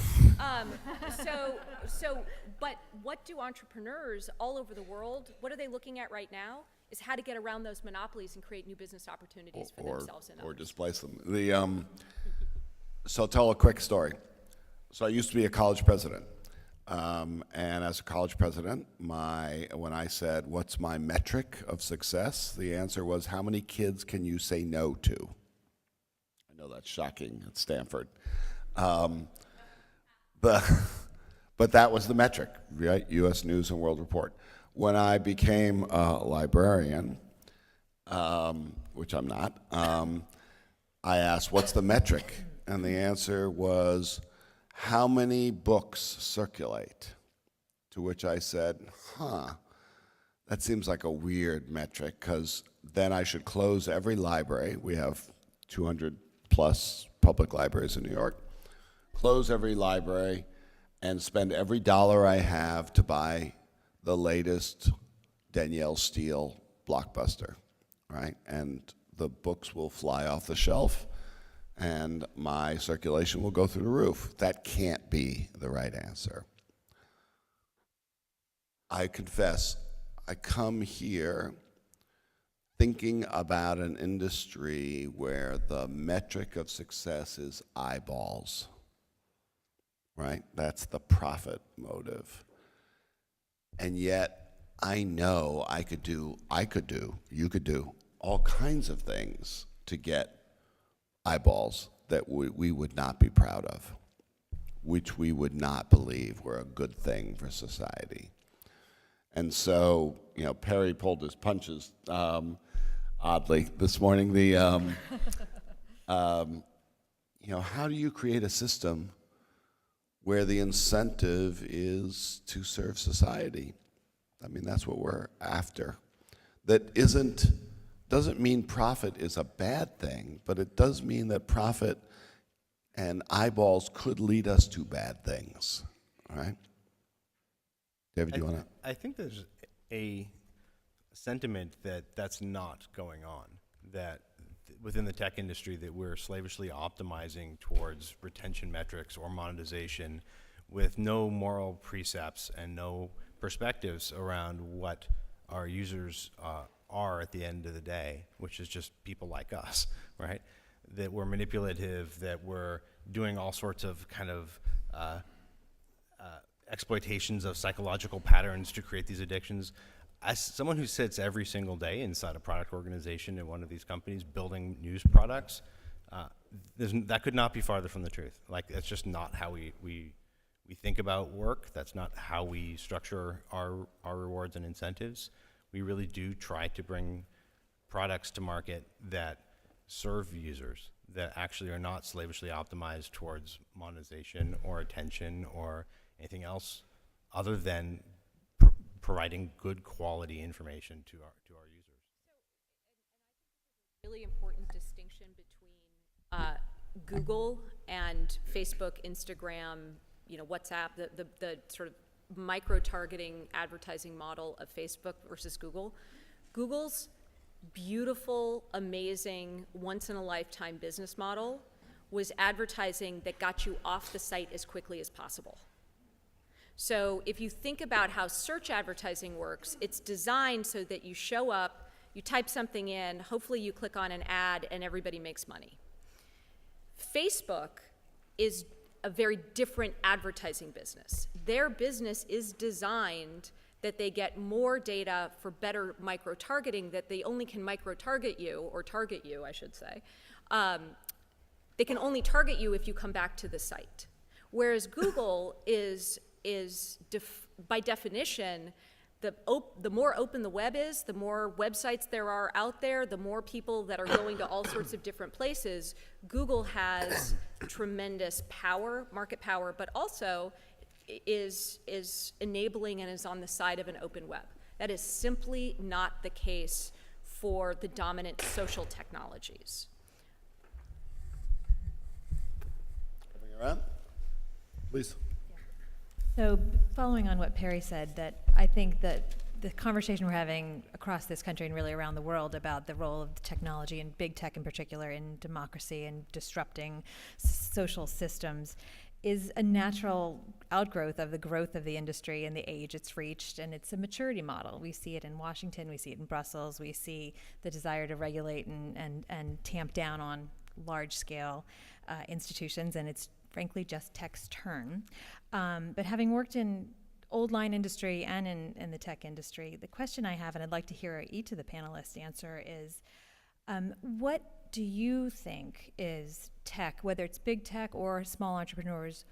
But what do entrepreneurs all over the world, what are they looking at right now? Is how to get around those monopolies and create new business opportunities for themselves and others. Or displace them. So I'll tell a quick story. So I used to be a college president. And as a college president, when I said, what's my metric of success? The answer was, how many kids can you say no to? I know that's shocking at Stanford. But that was the metric, right? U.S. News and World Report. When I became a librarian, which I'm not, I asked, what's the metric? And the answer was, how many books circulate? To which I said, that seems like a weird metric, because then I should close every library. We have 200 plus public libraries in New York. Close every library and spend every dollar I have to buy the latest Danielle Steele blockbuster, right? And the books will fly off the shelf and my circulation will go through the roof. That can't be the right answer. I confess, I come here thinking about an industry where the metric of success is eyeballs, right? That's the profit motive. And yet, I know you could do all kinds of things to get eyeballs that we would not be proud of. which we would not believe were a good thing for society. And so, Perry pulled his punches oddly this morning. How do you create a system where the incentive is to serve society? I mean, that's what we're after. That doesn't mean profit is a bad thing, but it does mean that profit and eyeballs could lead us to bad things, all right? David, do you want to? I think there's a sentiment that that's not going on, that within the tech industry that we're slavishly optimizing towards retention metrics or monetization with no moral precepts and no perspectives around what our users are at the end of the day, which is just people like us, right? That we're manipulative, that we're doing all sorts of kind of exploitations of psychological patterns to create these addictions. As someone who sits every single day inside a product organization in one of these companies building news products, that could not be farther from the truth. Like, that's just not how we think about work. That's not how we structure our rewards and incentives. We really do try to bring products to market that serve users, that actually are not slavishly optimized towards monetization or attention or anything else other than providing good quality information to our users. Really important distinction between Google and Facebook, Instagram, WhatsApp, the sort of micro-targeting advertising model of Facebook versus Google. Google's beautiful, amazing, once-in-a-lifetime business model was advertising that got you off the site as quickly as possible. So if you think about how search advertising works, it's designed so that you show up, you type something in, hopefully you click on an ad, and everybody makes money. Facebook is a very different advertising business. Their business is designed that they get more data for better micro-targeting, that they only can micro-target you, or target you, I should say. They can only target you if you come back to the site. Whereas Google is by definition, the more open the web is, the more websites there are out there, the more people that are going to all sorts of different places. Google has tremendous power, market power, but also is enabling and is on the side of an open web. That is simply not the case for the dominant social technologies. Coming around, please. So following on what Perry said, that I think that the conversation we're having across this country and really around the world about the role of the technology and big tech in particular in democracy and disrupting social systems is a natural outgrowth of the growth of the industry and the age it's reached, and it's a maturity model. We see it in Washington, we see it in Brussels, we see the desire to regulate and tamp down on large-scale institutions, and it's frankly just tech's turn. But having worked in old line industry and in the tech industry, the question I have, and I'd like to hear each of the panelists answer, is what do you think is tech, whether it's big tech or small entrepreneurs,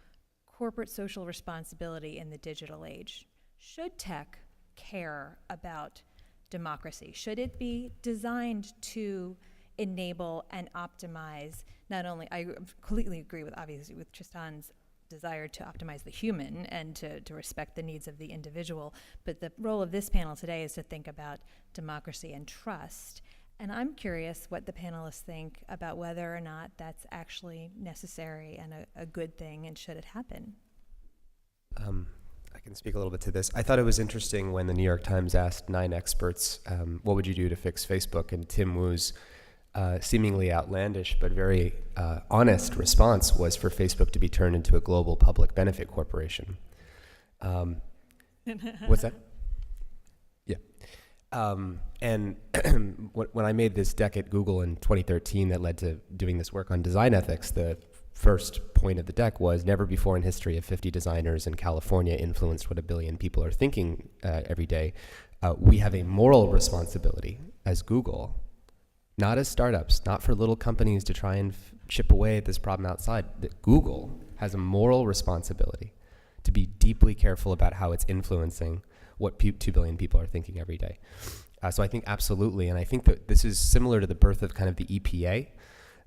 corporate social responsibility in the digital age? Should tech care about democracy? Should it be designed to enable and optimize not only, I completely agree with, obviously, with Tristan's desire to optimize the human and to respect the needs of the individual, but the role of this panel today is to think about democracy and trust. And I'm curious what the panelists think about whether or not that's actually necessary and a good thing, and should it happen? I can speak a little bit to this. I thought it was interesting when the New York Times asked 9 experts, what would you do to fix Facebook? And Tim Wu's seemingly outlandish but very honest response was for Facebook to be turned into a global public benefit corporation. What's that? Yeah. And when I made this deck at Google in 2013 that led to doing this work on design ethics, the first point of the deck was never before in history have 50 designers in California influenced what 1 billion people are thinking every day. We have a moral responsibility as Google, not as startups, not for little companies to try and chip away at this problem outside, that Google has a moral responsibility to be deeply careful about how it's influencing what 2 billion people are thinking every day. So I think absolutely, and I think that this is similar to the birth of kind of the EPA,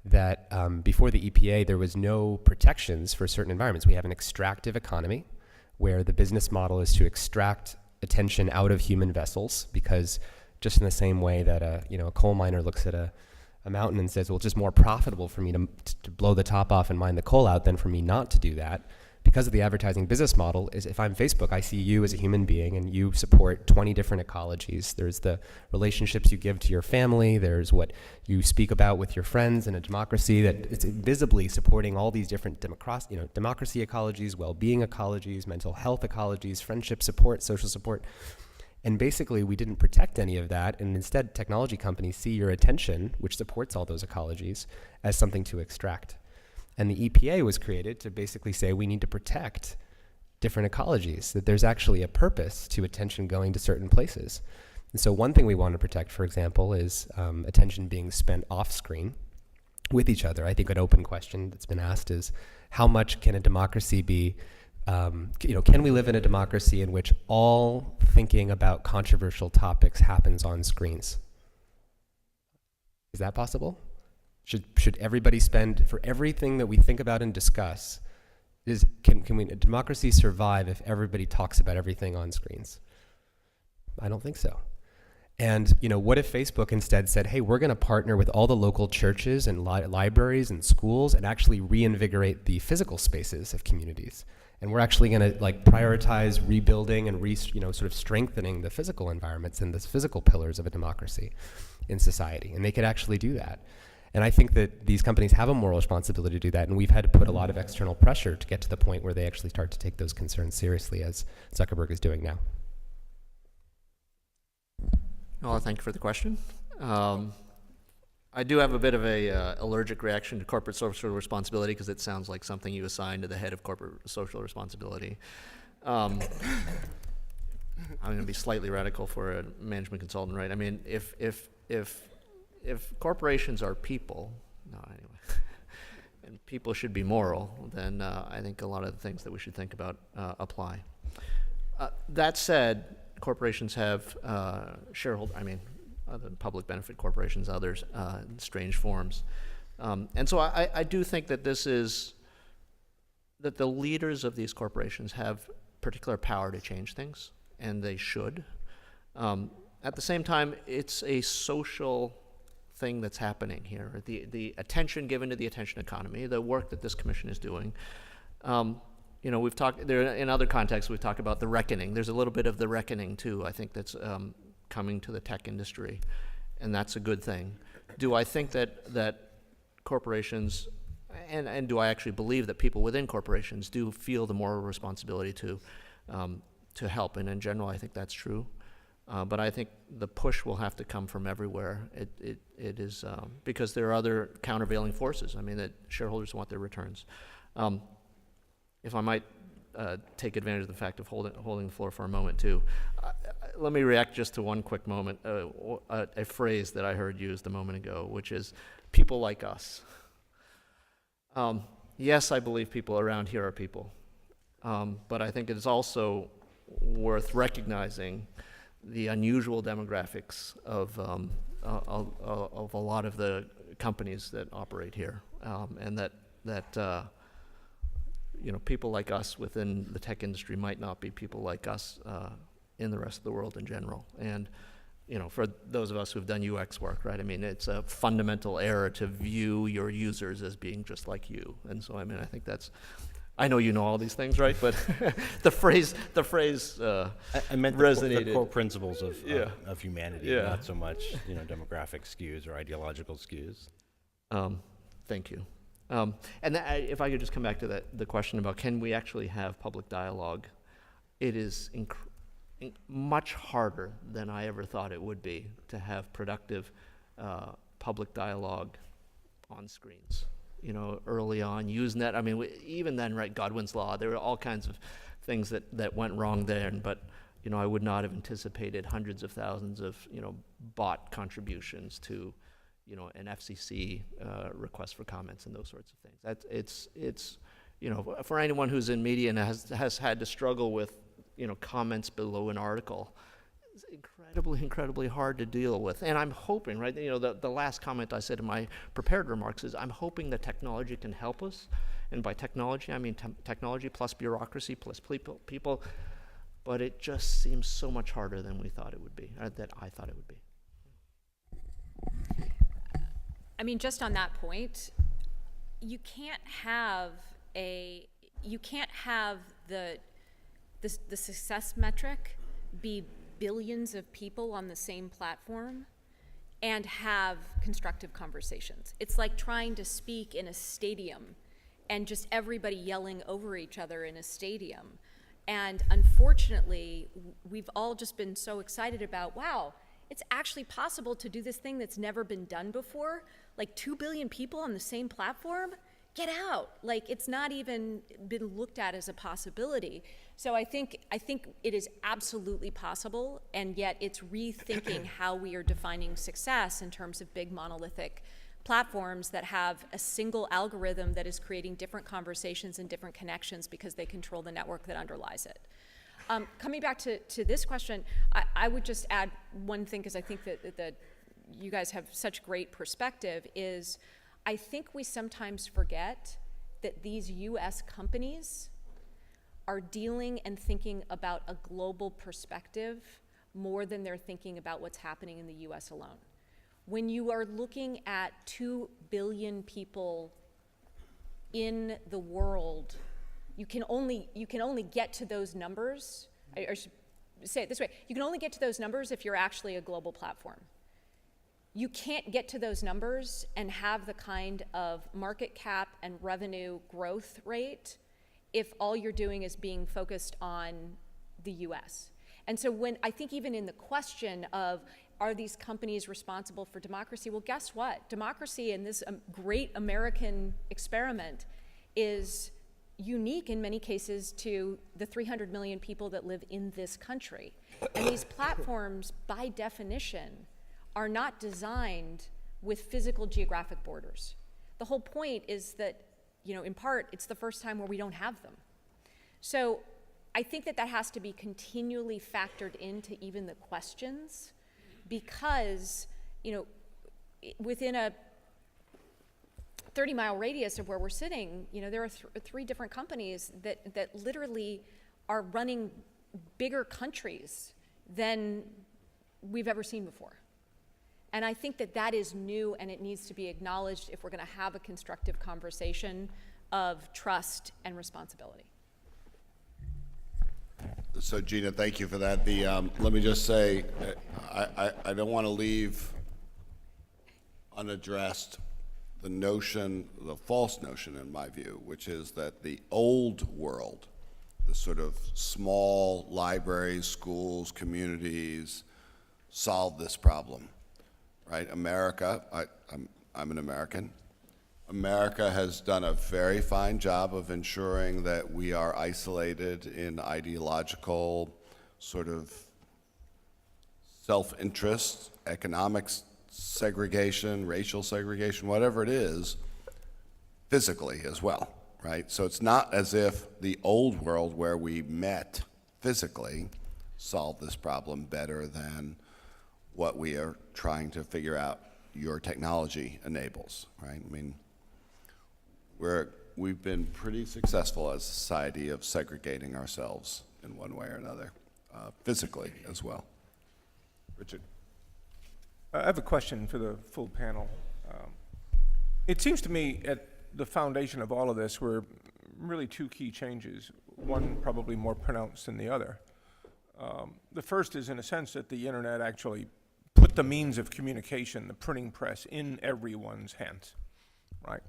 that before the EPA, there was no protections for certain environments. We have an extractive economy where the business model is to extract attention out of human vessels, because just in the same way that a coal miner looks at a mountain and says, well, it's just more profitable for me to blow the top off and mine the coal out than for me not to do that. Because of the advertising business model, is if I'm Facebook, I see you as a human being and you support 20 different ecologies. There's the relationships you give to your family. There's what you speak about with your friends in a democracy that it's visibly supporting all these different democracy ecologies, well-being ecologies, mental health ecologies, friendship support, social support. And basically, we didn't protect any of that. And instead, technology companies see your attention, which supports all those ecologies, as something to extract. And the EPA was created to basically say we need to protect different ecologies, that there's actually a purpose to attention going to certain places. And so one thing we want to protect, for example, is attention being spent off screen with each other. I think an open question that's been asked is, how much can a democracy be, can we live in a democracy in which all thinking about controversial topics happens on screens? Is that possible? Should everybody spend, for everything that we think about and discuss, can a democracy survive if everybody talks about everything on screens? I don't think so. And what if Facebook instead said, hey, we're going to partner with all the local churches and libraries and schools and actually reinvigorate the physical spaces of communities. And we're actually going to prioritize rebuilding and sort of strengthening the physical environments and the physical pillars of a democracy in society. And they could actually do that. And I think that these companies have a moral responsibility to do that, and we've had to put a lot of external pressure to get to the point where they actually start to take those concerns seriously, as Zuckerberg is doing now. Well, thank you for the question. I do have a bit of a allergic reaction to corporate social responsibility because it sounds like something you assign to the head of corporate social responsibility. I'm going to be slightly radical for a management consultant, right? I mean, if corporations are people, and people should be moral, then I think a lot of the things that we should think about apply. That said, corporations have other public benefit corporations, others in strange forms. And so I do think that that the leaders of these corporations have particular power to change things, and they should. At the same time, it's a social thing that's happening here. The attention given to the attention economy, the work that this commission is doing. We've talked there in other contexts. We've talked about the reckoning. There's a little bit of the reckoning too. I think that's coming to the tech industry, and that's a good thing. Do I think that corporations, and do I actually believe that people within corporations do feel the moral responsibility to help? And in general, I think that's true. But I think the push will have to come from everywhere. It is because there are other countervailing forces. I mean, that shareholders want their returns. If I might take advantage of the fact of holding the floor for a moment too, let me react just to one quick moment, a phrase that I heard used a moment ago, which is people like us. Yes, I believe people around here are people, but I think it is also worth recognizing the unusual demographics of a lot of the companies that operate here, and that people like us within the tech industry might not be people like us in the rest of the world in general. And for those of us who've done UX work, right? I mean, it's a fundamental error to view your users as being just like you. And so, I mean, I think that's. I know you know all these things, right? But the phrase I meant resonated. the core principles of humanity, not so much demographic skews or ideological skews. Thank you. And if I could just come back to the question about can we actually have public dialogue, it is much harder than I ever thought it would be to have productive public dialogue on screens. Early on, Usenet. I mean, even then, right? Godwin's law. There were all kinds of things that went wrong there, but I would not have anticipated hundreds of thousands of bot contributions to an FCC request for comments and those sorts of things. you know, for anyone who's in media and has had to struggle with, you know, comments below an article, it's incredibly hard to deal with. And I'm hoping, right, you know, the last comment I said in my prepared remarks is I'm hoping that technology can help us. And by technology, I mean technology plus bureaucracy plus people. But it just seems so much harder than we thought it would be, or that I thought it would be. I mean, just on that point, you can't have the success metric be billions of people on the same platform and have constructive conversations. It's like trying to speak in a stadium and just everybody yelling over each other in a stadium. And unfortunately, we've all just been so excited about, wow, it's actually possible to do this thing that's never been done before. Like 2 billion people on the same platform? Get out. Like, it's not even been looked at as a possibility. So I think it is absolutely possible, and yet it's rethinking how we are defining success in terms of big monolithic platforms that have a single algorithm that is creating different conversations and different connections because they control the network that underlies it. Coming back to this question, I would just add one thing, because I think that you guys have such great perspective, is I think we sometimes forget that these US companies are dealing and thinking about a global perspective more than they're thinking about what's happening in the US alone. When you are looking at 2 billion people in the world, you can only get to those numbers, I should say it this way, you can only get to those numbers if you're actually a global platform. You can't get to those numbers and have the kind of market cap and revenue growth rate if all you're doing is being focused on the US. And so when I think even in the question of, are these companies responsible for democracy? Well, guess what? Democracy in this great American experiment is unique in many cases to the 300 million people that live in this country. And these platforms, by definition, are not designed with physical geographic borders. The whole point is that, you know, in part, it's the first time where we don't have them. So I think that has to be continually factored into even the questions, because, you know, within a 30-mile radius of where we're sitting, you know, there are three different companies that literally are running bigger countries than we've ever seen before. And I think that is new, and it needs to be acknowledged if we're going to have a constructive conversation of trust and responsibility. So Gina, thank you for that. Let me just say, I don't want to leave unaddressed the false notion in my view, which is that the old world, the sort of small libraries, schools, communities, solved this problem. Right, America, I'm an American. America has done a very fine job of ensuring that we are isolated in ideological sort of self-interest, economic segregation, racial segregation, whatever it is, physically as well, right? So it's not as if the old world where we met physically solved this problem better than what we are trying to figure out your technology enables, right? I mean, we've been pretty successful as a society of segregating ourselves in one way or another, physically as well. Richard. I have a question for the full panel. It seems to me at the foundation of all of this were really two key changes, one probably more pronounced than the other. The first is, in a sense, that the internet actually put the means of communication, the printing press, in everyone's hands, right?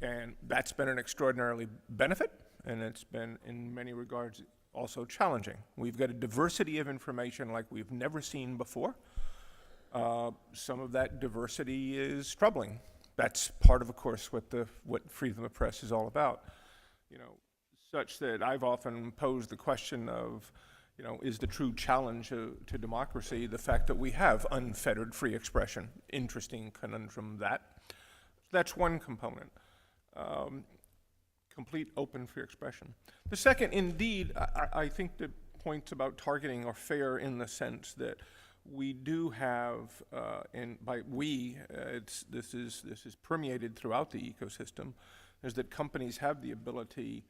And that's been an extraordinarily benefit, and it's been, in many regards, also challenging. We've got a diversity of information like we've never seen before. Some of that diversity is troubling. That's part of course, what freedom of press is all about. You know, such that I've often posed the question of, you know, is the true challenge to democracy the fact that we have unfettered free expression? Interesting conundrum that. That's one component. complete open free expression. The second, indeed, I think the points about targeting are fair in the sense that we do have, and by we, this is permeated throughout the ecosystem, is that companies have the ability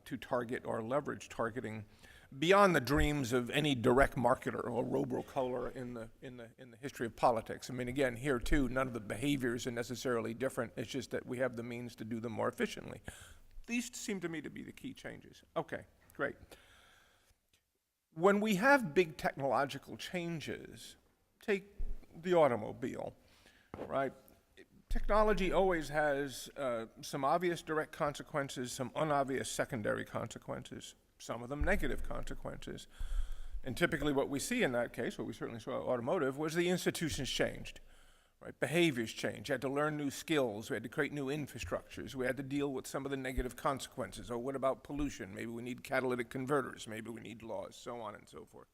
to target or leverage targeting beyond the dreams of any direct marketer or robocaller in the history of politics. I mean, again, here too, none of the behaviors are necessarily different. It's just that we have the means to do them more efficiently. These seem to me to be the key changes. Okay, great. When we have big technological changes, take the automobile, right? Technology always has some obvious direct consequences, some unobvious secondary consequences, some of them negative consequences. And typically what we see in that case, what we certainly saw in automotive, was the institutions changed, right? Behaviors changed. You had to learn new skills. We had to create new infrastructures. We had to deal with some of the negative consequences. Oh, what about pollution? Maybe we need catalytic converters. Maybe we need laws, so on and so forth.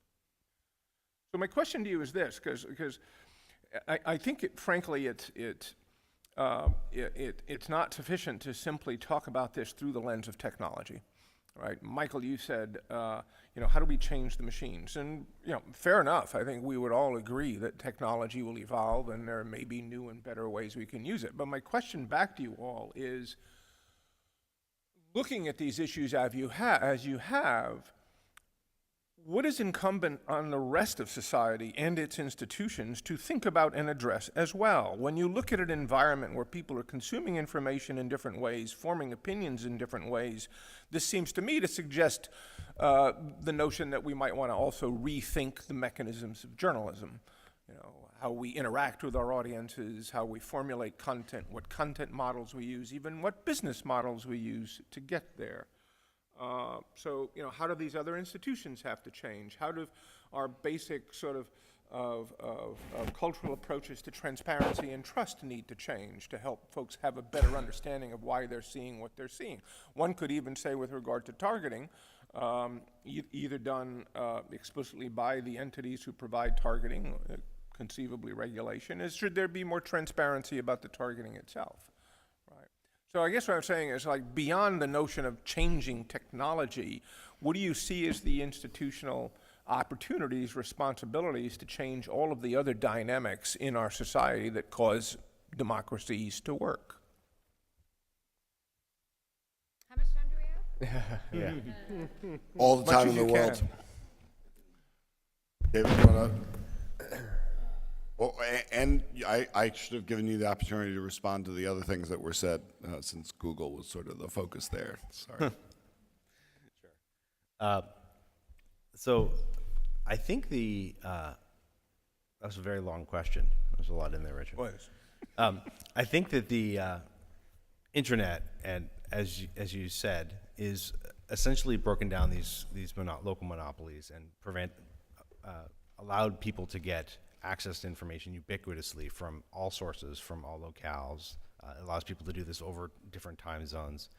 So my question to you is this, because I think, frankly, it's not sufficient to simply talk about this through the lens of technology. Right, Michael, you said, how do we change the machines? And, fair enough. I think we would all agree that technology will evolve and there may be new and better ways we can use it. But my question back to you all is, looking at these issues as you have, what is incumbent on the rest of society and its institutions to think about and address as well? When you look at an environment where people are consuming information in different ways, forming opinions in different ways, this seems to me to suggest the notion that we might want to also rethink the mechanisms of journalism. How we interact with our audiences, how we formulate content, what content models we use, even what business models we use to get there. So, how do these other institutions have to change? How do our basic sort of cultural approaches to transparency and trust need to change to help folks have a better understanding of why they're seeing what they're seeing? One could even say with regard to targeting, either done explicitly by the entities who provide targeting, conceivably regulation, is should there be more transparency about the targeting itself? So I guess what I'm saying is, like, beyond the notion of changing technology, what do you see as the institutional opportunities, responsibilities to change all of the other dynamics in our society that cause democracies to work? How much time do we have? Yeah. All the Much time as in the you world. can. David, you want to? Well, and I should have given you the opportunity to respond to the other things that were said, since Google was sort of the focus there. Sorry. So I think that was a very long question. There's a lot in there, Richard. Was. I think that the internet, and as you said, is essentially broken down these local monopolies and allowed people to get access to information ubiquitously from all sources, from all locales. It allows people to do this over different time zones.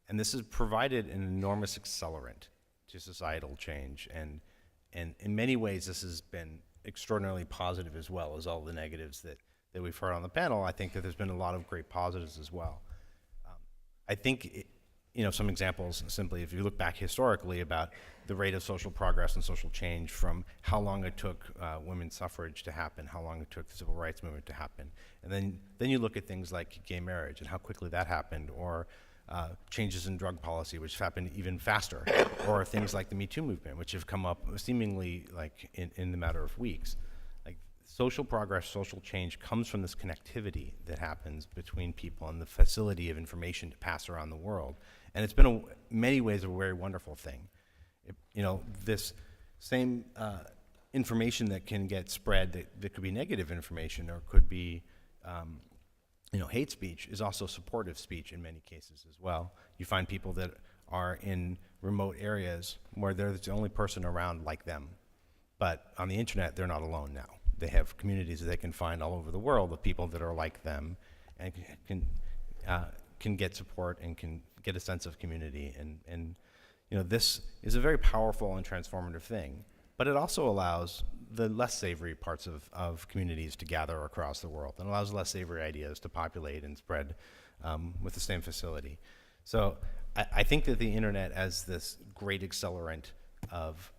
And this has provided an enormous accelerant to societal change. And in many ways, this has been extraordinarily positive as well as all the negatives that we've heard on the panel. I think that there's been a lot of great positives as well. I think, some examples simply, if you look back historically about the rate of social progress and social change from how long it took women's suffrage to happen, how long it took the civil rights movement to happen. And then you look at things like gay marriage and how quickly that happened, or changes in drug policy, which have happened even faster, or things like the Me Too movement, which have come up seemingly like in the matter of weeks. Like, social progress, social change comes from this connectivity that happens between people and the facility of information to pass around the world. And it's been, in many ways, a very wonderful thing. This same information that can get spread, that could be negative information or could be, hate speech, is also supportive speech in many cases as well. You find people that are in remote areas where they're the only person around like them. But on the internet, they're not alone now. They have communities that they can find all over the world of people that are like them and can get support and can get a sense of community. And this is a very powerful and transformative thing. But it also allows the less savory parts of communities to gather across the world, and allows less savory ideas to populate and spread with the same facility. So I think that the internet, as this great accelerant of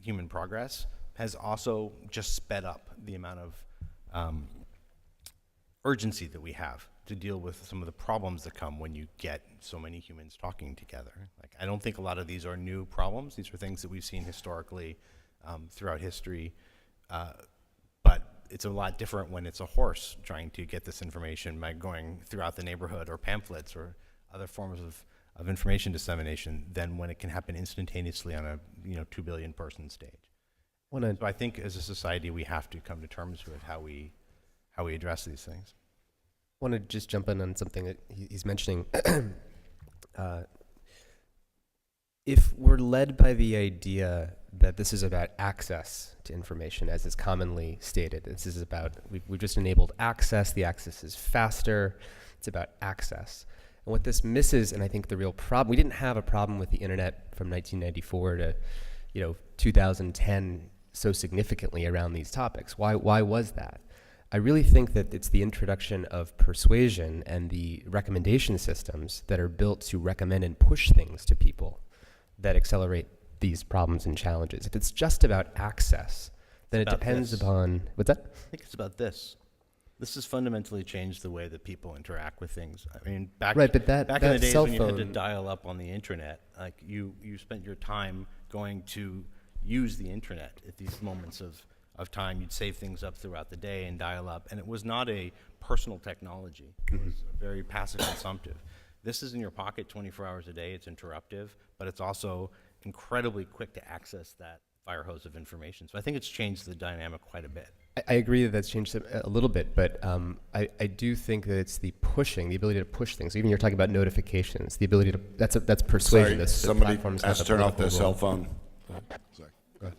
human progress, has also just sped up the amount of urgency that we have to deal with some of the problems that come when you get so many humans talking together. Like, I don't think a lot of these are new problems. These are things that we've seen historically throughout history. But it's a lot different when it's a horse trying to get this information by going throughout the neighborhood, or pamphlets or other forms of information dissemination, than when it can happen instantaneously on a 2 billion person stage. So I think as a society we have to come to terms with how we address these things. I want to just jump in on something that he's mentioning. If we're led by the idea that this is about access to information, as is commonly stated, this is about, we've just enabled access, the access is faster, it's about access. And what this misses, and I think the real problem, we didn't have a problem with the internet from 1994 to 2010 so significantly around these topics. Why was that? I really think that it's the introduction of persuasion and the recommendation systems that are built to recommend and push things to people that accelerate these problems and challenges. If it's just about access, then it depends upon, what's that? I think it's about this. This has fundamentally changed the way that people interact with things. I mean, back in the days when you had to dial up on the internet, like you spent your time going to use the internet at these moments of time. You'd save things up throughout the day and dial up, and it was not a personal technology. It was very passive consumptive. This is in your pocket 24 hours a day. It's interruptive, but it's also incredibly quick to access that fire hose of information. So I think it's changed the dynamic quite a bit. I agree that that's changed a little bit, but I do think that it's the pushing, the ability to push things. Even you're talking about notifications, the ability to, that's persuasion. Sorry, somebody has to turn off their cell phone. Sorry. Go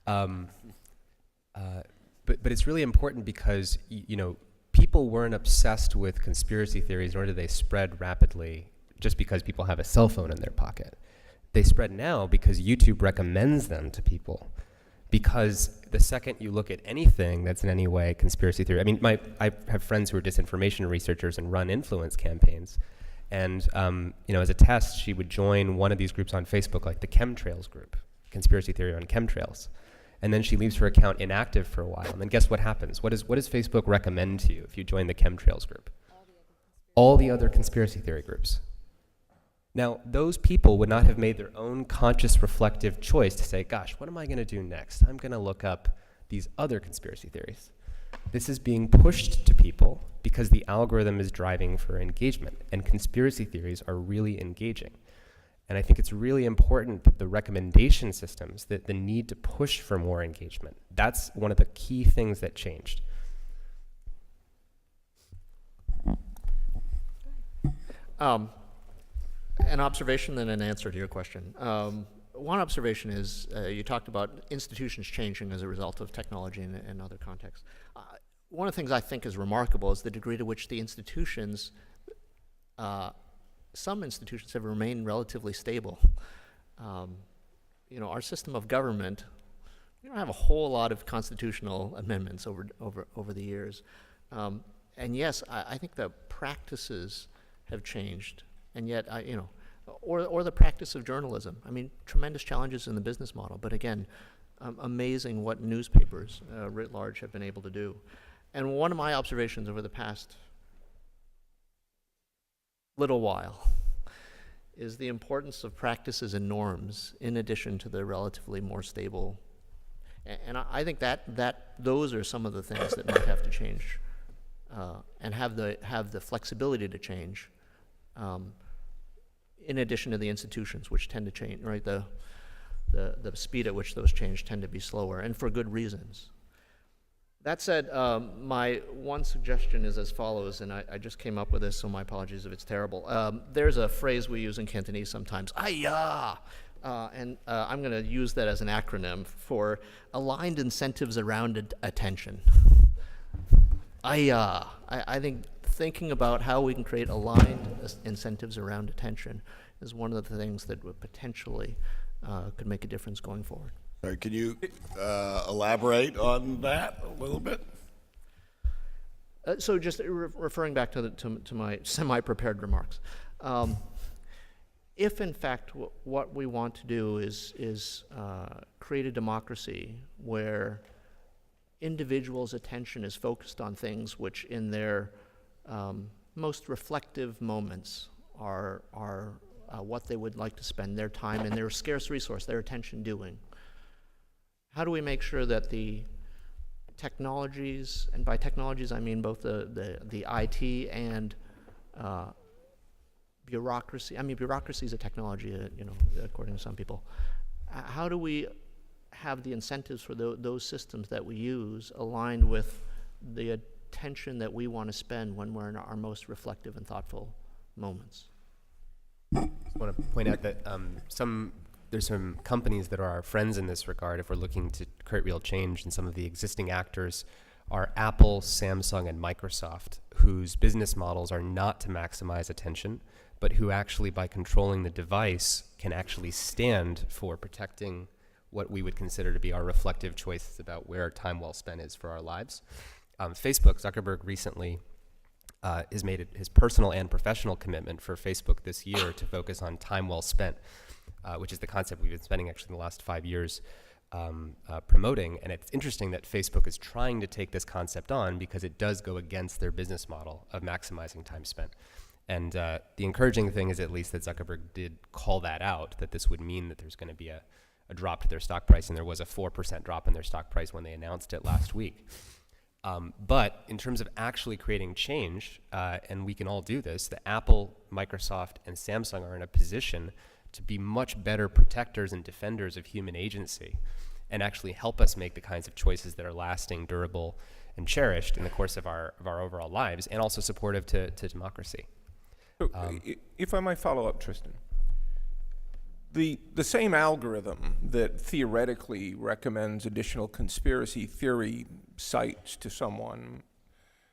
ahead. But it's really important because, people weren't obsessed with conspiracy theories, nor did they spread rapidly just because people have a cell phone in their pocket. They spread now because YouTube recommends them to people. Because the second you look at anything that's in any way conspiracy theory, I mean, I have friends who are disinformation researchers and run influence campaigns. And, as a test, she would join one of these groups on Facebook, like the chemtrails group, conspiracy theory on chemtrails. And then she leaves her account inactive for a while. And then guess what happens? What does Facebook recommend to you if you join the chemtrails group? All the other conspiracy theory groups. Now, those people would not have made their own conscious, reflective choice to say, gosh, what am I going to do next? I'm going to look up these other conspiracy theories. This is being pushed to people because the algorithm is driving for engagement, and conspiracy theories are really engaging. And I think it's really important that the recommendation systems, that the need to push for more engagement, that's one of the key things that changed. An observation and an answer to your question. One observation is you talked about institutions changing as a result of technology and other contexts. One of the things I think is remarkable is the degree to which the institutions, some institutions have remained relatively stable. Our system of government, we don't have a whole lot of constitutional amendments over the years. And yes, I think the practices have changed. And yet, or the practice of journalism. I mean, tremendous challenges in the business model, but again, amazing what newspapers writ large have been able to do. And one of my observations over the past little while is the importance of practices and norms in addition to the relatively more stable. And I think that those are some of the things that might have to change and have the flexibility to change. In addition to the institutions, which tend to change, right? The speed at which those change tend to be slower, and for good reasons. That said, my one suggestion is as follows, and I just came up with this, so my apologies if it's terrible. There's a phrase we use in Cantonese sometimes, "Ai-ya!" And I'm going to use that as an acronym for aligned incentives around attention. Ai-ya! I think thinking about how we can create aligned incentives around attention is one of the things that would potentially could make a difference going forward. Sorry, can you elaborate on that a little bit? So just referring back to my semi-prepared remarks, if in fact what we want to do is create a democracy where individuals' attention is focused on things which in their most reflective moments are what they would like to spend their time and their scarce resource, their attention doing. How do we make sure that the technologies, and by technologies I mean both the IT and bureaucracy. I mean, bureaucracy is a technology, according to some people. How do we have the incentives for those systems that we use aligned with the attention that we want to spend when we're in our most reflective and thoughtful moments? I want to point out that there's some companies that are our friends in this regard if we're looking to create real change, and some of the existing actors are Apple, Samsung, and Microsoft, whose business models are not to maximize attention, but who actually, by controlling the device, can actually stand for protecting what we would consider to be our reflective choices about where time well spent is for our lives. Facebook, Zuckerberg recently has made it his personal and professional commitment for Facebook this year to focus on time well spent, which is the concept we've been spending actually in the last 5 years promoting. And it's interesting that Facebook is trying to take this concept on because it does go against their business model of maximizing time spent. And the encouraging thing is at least that Zuckerberg did call that out, that this would mean that there's going to be a drop to their stock price, and there was a 4% drop in their stock price when they announced it last week. But in terms of actually creating change, and we can all do this, the Apple, Microsoft, and Samsung are in a position to be much better protectors and defenders of human agency and actually help us make the kinds of choices that are lasting, durable, and cherished in the course of our overall lives, and also supportive to democracy. So, if I might follow up, Tristan. The same algorithm that theoretically recommends additional conspiracy theory sites to someone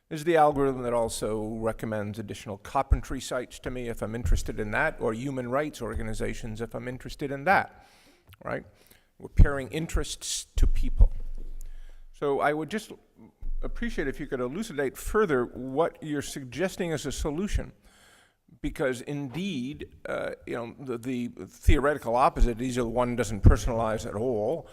is the algorithm that also recommends additional carpentry sites to me if I'm interested in that, or human rights organizations if I'm interested in that, right? We're pairing interests to people. So I would just appreciate if you could elucidate further what you're suggesting as a solution. Because indeed, the theoretical opposite, either one doesn't personalize at all,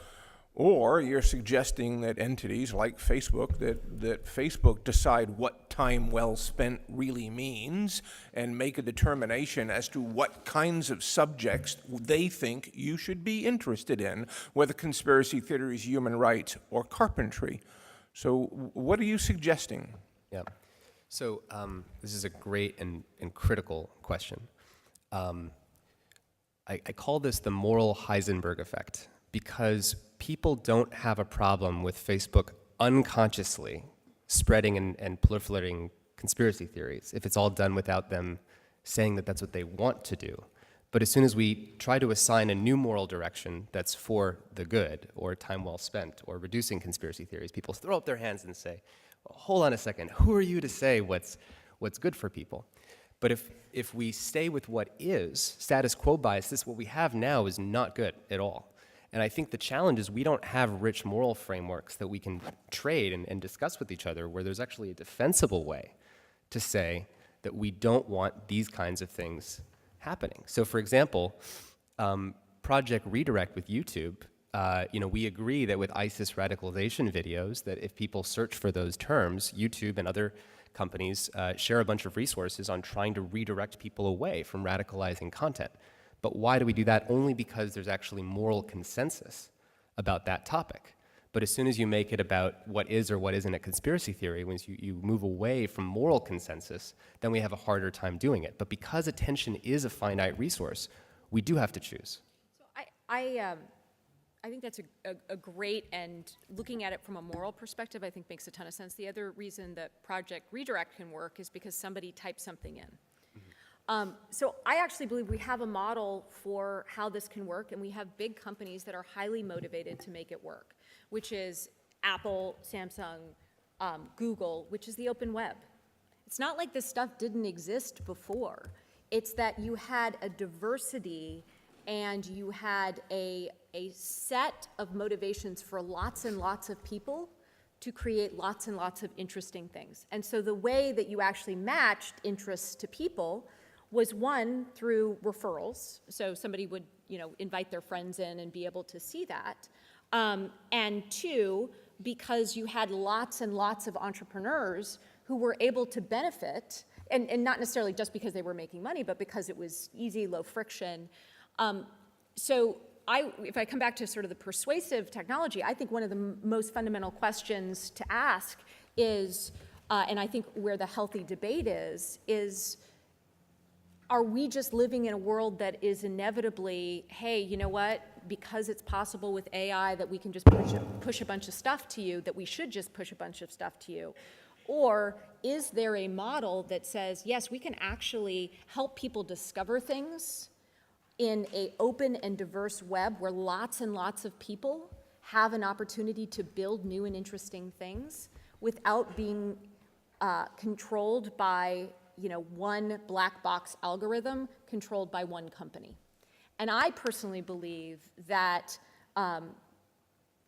or you're suggesting that entities like Facebook, that Facebook decide what time well spent really means and make a determination as to what kinds of subjects they think you should be interested in, whether conspiracy theories, human rights, or carpentry. So what are you suggesting? Yeah. So this is a great and critical question. I call this the moral Heisenberg effect, because people don't have a problem with Facebook unconsciously spreading and proliferating conspiracy theories if it's all done without them saying that that's what they want to do. But as soon as we try to assign a new moral direction that's for the good, or time well spent, or reducing conspiracy theories, people throw up their hands and say, hold on a second, who are you to say what's good for people? But if we stay with what is, status quo bias, what we have now is not good at all. And I think the challenge is we don't have rich moral frameworks that we can trade and discuss with each other where there's actually a defensible way to say that we don't want these kinds of things happening. So for example, Project Redirect with YouTube, we agree that with ISIS radicalization videos, that if people search for those terms, YouTube and other companies share a bunch of resources on trying to redirect people away from radicalizing content. But why do we do that? Only because there's actually moral consensus about that topic. But as soon as you make it about what is or what isn't a conspiracy theory, once you move away from moral consensus, then we have a harder time doing it. But because attention is a finite resource, we do have to choose. So I think that's a great, and looking at it from a moral perspective, I think makes a ton of sense. The other reason that Project Redirect can work is because somebody types something in. So I actually believe we have a model for how this can work, and we have big companies that are highly motivated to make it work, which is Apple, Samsung, Google, which is the open web. It's not like this stuff didn't exist before. It's that you had a diversity and you had a set of motivations for lots and lots of people to create lots and lots of interesting things. And so the way that you actually matched interests to people was one, through referrals. So somebody would, invite their friends in and be able to see that. And two, because you had lots and lots of entrepreneurs who were able to benefit, and not necessarily just because they were making money, but because it was easy, low friction. So if I come back to sort of the persuasive technology, I think one of the most fundamental questions to ask is, and I think where the healthy debate is, are we just living in a world that is inevitably, hey, you know what, because it's possible with AI that we can just push a bunch of stuff to you, that we should just push a bunch of stuff to you? Or is there a model that says, yes, we can actually help people discover things in an open and diverse web where lots and lots of people have an opportunity to build new and interesting things without being controlled by one black box algorithm controlled by one company? And I personally believe that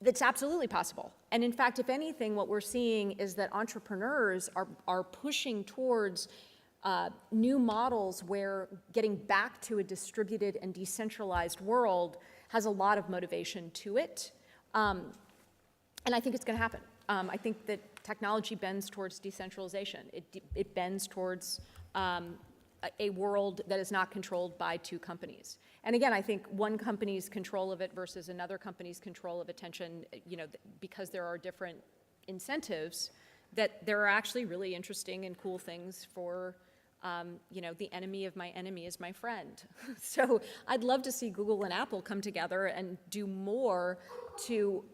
that's absolutely possible. And in fact, if anything, what we're seeing is that entrepreneurs are pushing towards new models where getting back to a distributed and decentralized world has a lot of motivation to it. And I think it's going to happen. I think that technology bends towards decentralization. It bends towards a world that is not controlled by two companies. And again, I think one company's control of it versus another company's control of attention, because there are different incentives, that there are actually really interesting and cool things for, the enemy of my enemy is my friend. So I'd love to see Google and Apple come together and do more to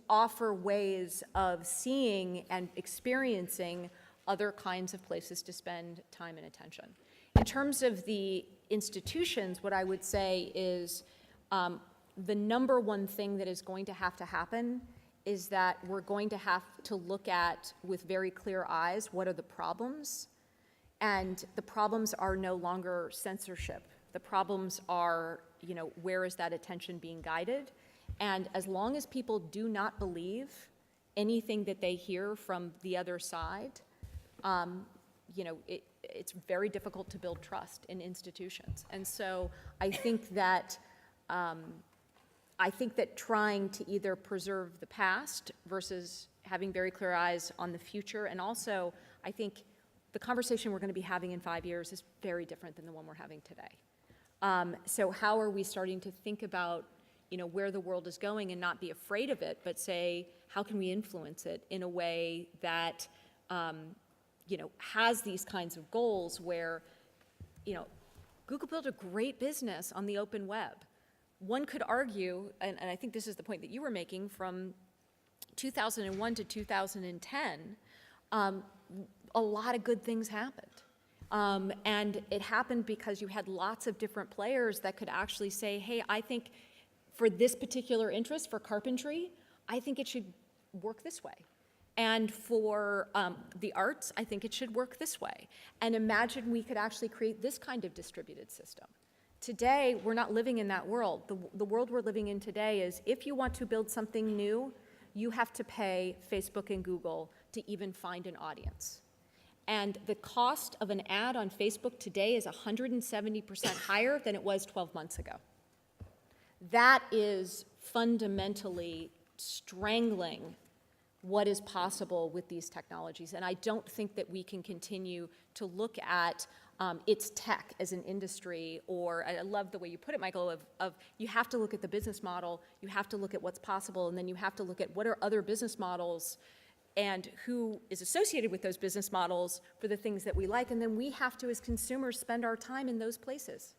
offer ways of seeing and experiencing other kinds of places to spend time and attention. In terms of the institutions, what I would say is the number one thing that is going to happen is that we're going to have to look at, with very clear eyes, what are the problems. And the problems are no longer censorship. The problems are, where is that attention being guided? And as long as people do not believe anything that they hear from the other side, it's very difficult to build trust in institutions. And so I think that trying to either preserve the past versus having very clear eyes on the future, and also I think the conversation we're going to be having in 5 years is very different than the one we're having today. So how are we starting to think about where the world is going and not be afraid of it, but say, how can we influence it in a way that has these kinds of goals where, Google built a great business on the open web. One could argue, and I think this is the point that you were making, from 2001 to 2010, a lot of good things happened. And it happened because you had lots of different players that could actually say, hey, I think for this particular interest, for carpentry, I think it should work this way. And for the arts, I think it should work this way. And imagine we could actually create this kind of distributed system. Today, we're not living in that world. The world we're living in today is, if you want to build something new, you have to pay Facebook and Google to even find an audience. And the cost of an ad on Facebook today is 170% higher than it was 12 months ago. That is fundamentally strangling what is possible with these technologies. And I don't think that we can continue to look at its tech as an industry, or I love the way you put it, Michael, of you have to look at the business model, you have to look at what's possible, and then you have to look at what are other business models and who is associated with those business models for the things that we like. And then we have to, as consumers, spend our time in those places.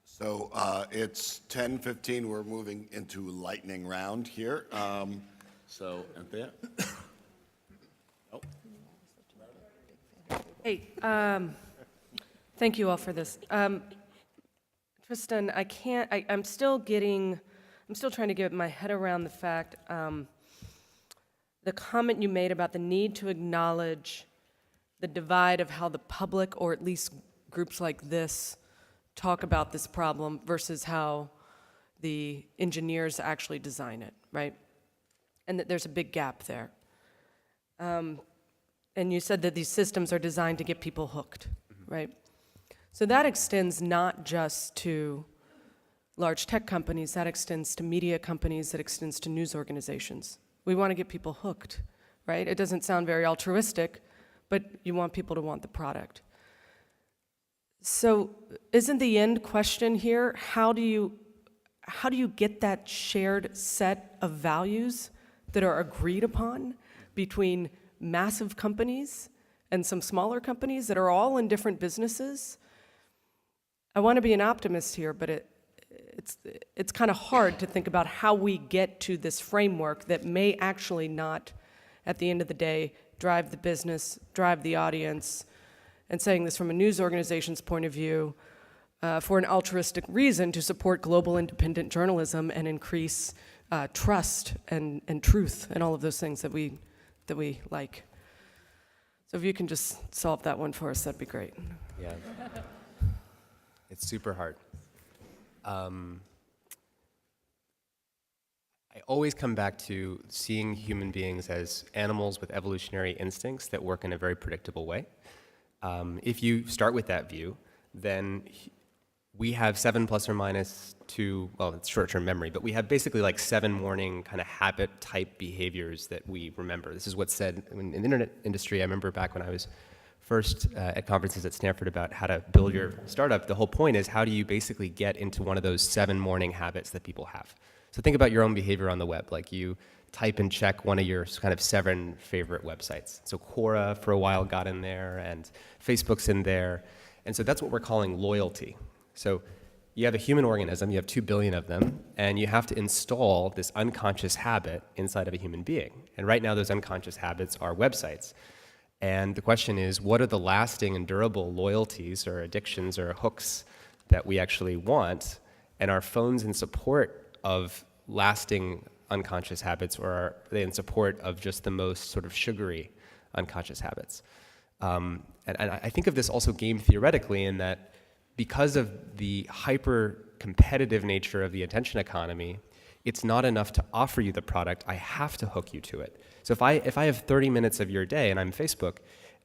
So it's 10:15. We're moving into lightning round here. So, Anthea? Oh. Hey, thank you all for this. Tristan, I'm still trying to get my head around the fact, the comment you made about the need to acknowledge the divide of how the public, or at least groups like this, talk about this problem versus how the engineers actually design it, right? And that there's a big gap there. And you said that these systems are designed to get people hooked, right? So that extends not just to large tech companies, that extends to media companies, that extends to news organizations. We want to get people hooked, right? It doesn't sound very altruistic, but you want people to want the product. So isn't the end question here, how do you get that shared set of values that are agreed upon between massive companies and some smaller companies that are all in different businesses? I want to be an optimist here, but it's kind of hard to think about how we get to this framework that may actually not, at the end of the day, drive the business, drive the audience, and saying this from a news organization's point of view, for an altruistic reason to support global independent journalism and increase trust and truth and all of those things that we like. So if you can just solve that one for us, that'd be great. Yeah. It's super hard. I always come back to seeing human beings as animals with evolutionary instincts that work in a very predictable way. If you start with that view, then we have 7 plus or minus 2, well, it's short-term memory, but we have basically like 7 morning kind of habit-type behaviors that we remember. This is what's said in the internet industry. I remember back when I was first at conferences at Stanford about how to build your startup. The whole point is, how do you basically get into one of those 7 morning habits that people have? So think about your own behavior on the web. Like you type and check one of your kind of 7 favorite websites. So Quora for a while got in there, and Facebook's in there. And so that's what we're calling loyalty. So you have a human organism, you have 2 billion of them, and you have to install this unconscious habit inside of a human being. And right now those unconscious habits are websites. And the question is, what are the lasting and durable loyalties or addictions or hooks that we actually want? And are phones in support of lasting unconscious habits, or are they in support of just the most sort of sugary unconscious habits? And I think of this also game theoretically, in that because of the hyper-competitive nature of the attention economy, it's not enough to offer you the product. I have to hook you to it. So if I have 30 minutes of your day and I'm Facebook,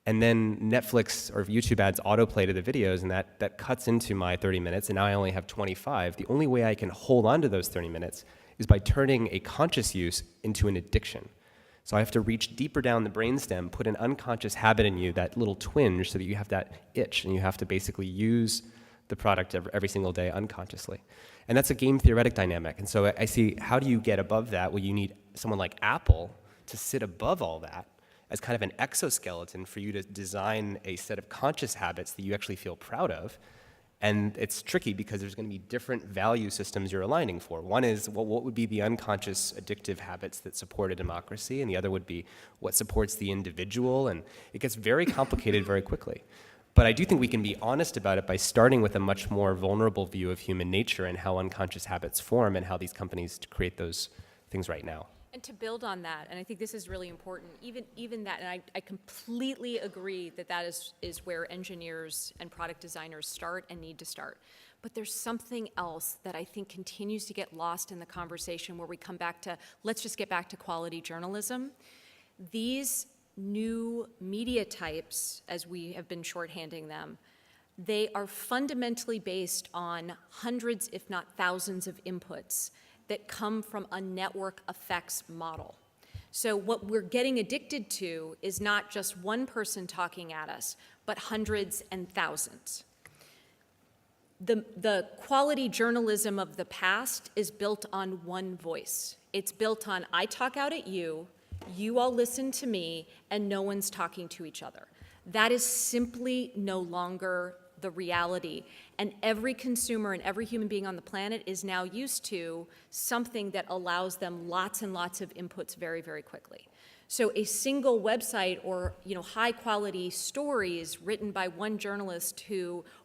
and then Netflix or YouTube ads autoplay to the videos, and that cuts into my 30 minutes, and now I only have 25, the only way I can hold on to those 30 minutes is by turning a conscious use into an addiction. So I have to reach deeper down the brainstem, put an unconscious habit in you, that little twinge, so that you have that itch, and you have to basically use the product every single day unconsciously. And that's a game theoretic dynamic. And so I see, how do you get above that? Well, you need someone like Apple to sit above all that as kind of an exoskeleton for you to design a set of conscious habits that you actually feel proud of. And it's tricky because there's going to be different value systems you're aligning for. One is, well, what would be the unconscious addictive habits that support a democracy? And the other would be what supports the individual. And it gets very complicated very quickly. But I do think we can be honest about it by starting with a much more vulnerable view of human nature and how unconscious habits form and how these companies create those things right now. And to build on that, and I think this is really important, even that, and I completely agree that is where engineers and product designers start and need to start. But there's something else that I think continues to get lost in the conversation, where we come back to, let's just get back to quality journalism. These new media types, as we have been shorthanding them, they are fundamentally based on hundreds, if not thousands, of inputs that come from a network effects model. So what we're getting addicted to is not just one person talking at us, but hundreds and thousands. The quality journalism of the past is built on one voice. It's built on, I talk out at you, you all listen to me, and no one's talking to each other. That is simply no longer the reality. And every consumer and every human being on the planet is now used to something that allows them lots and lots of inputs very, very quickly. So a single website, or high quality stories written by one journalist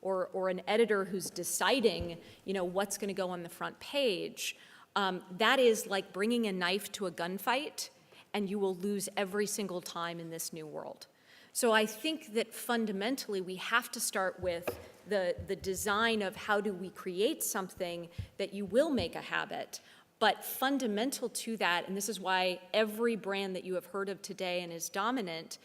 or an editor who's deciding what's going to go on the front page, that is like bringing a knife to a gunfight, and you will lose every single time in this new world. So I think that fundamentally we have to start with the design of how do we create something that you will make a habit. But fundamental to that, and this is why every brand that you have heard of today and is dominant,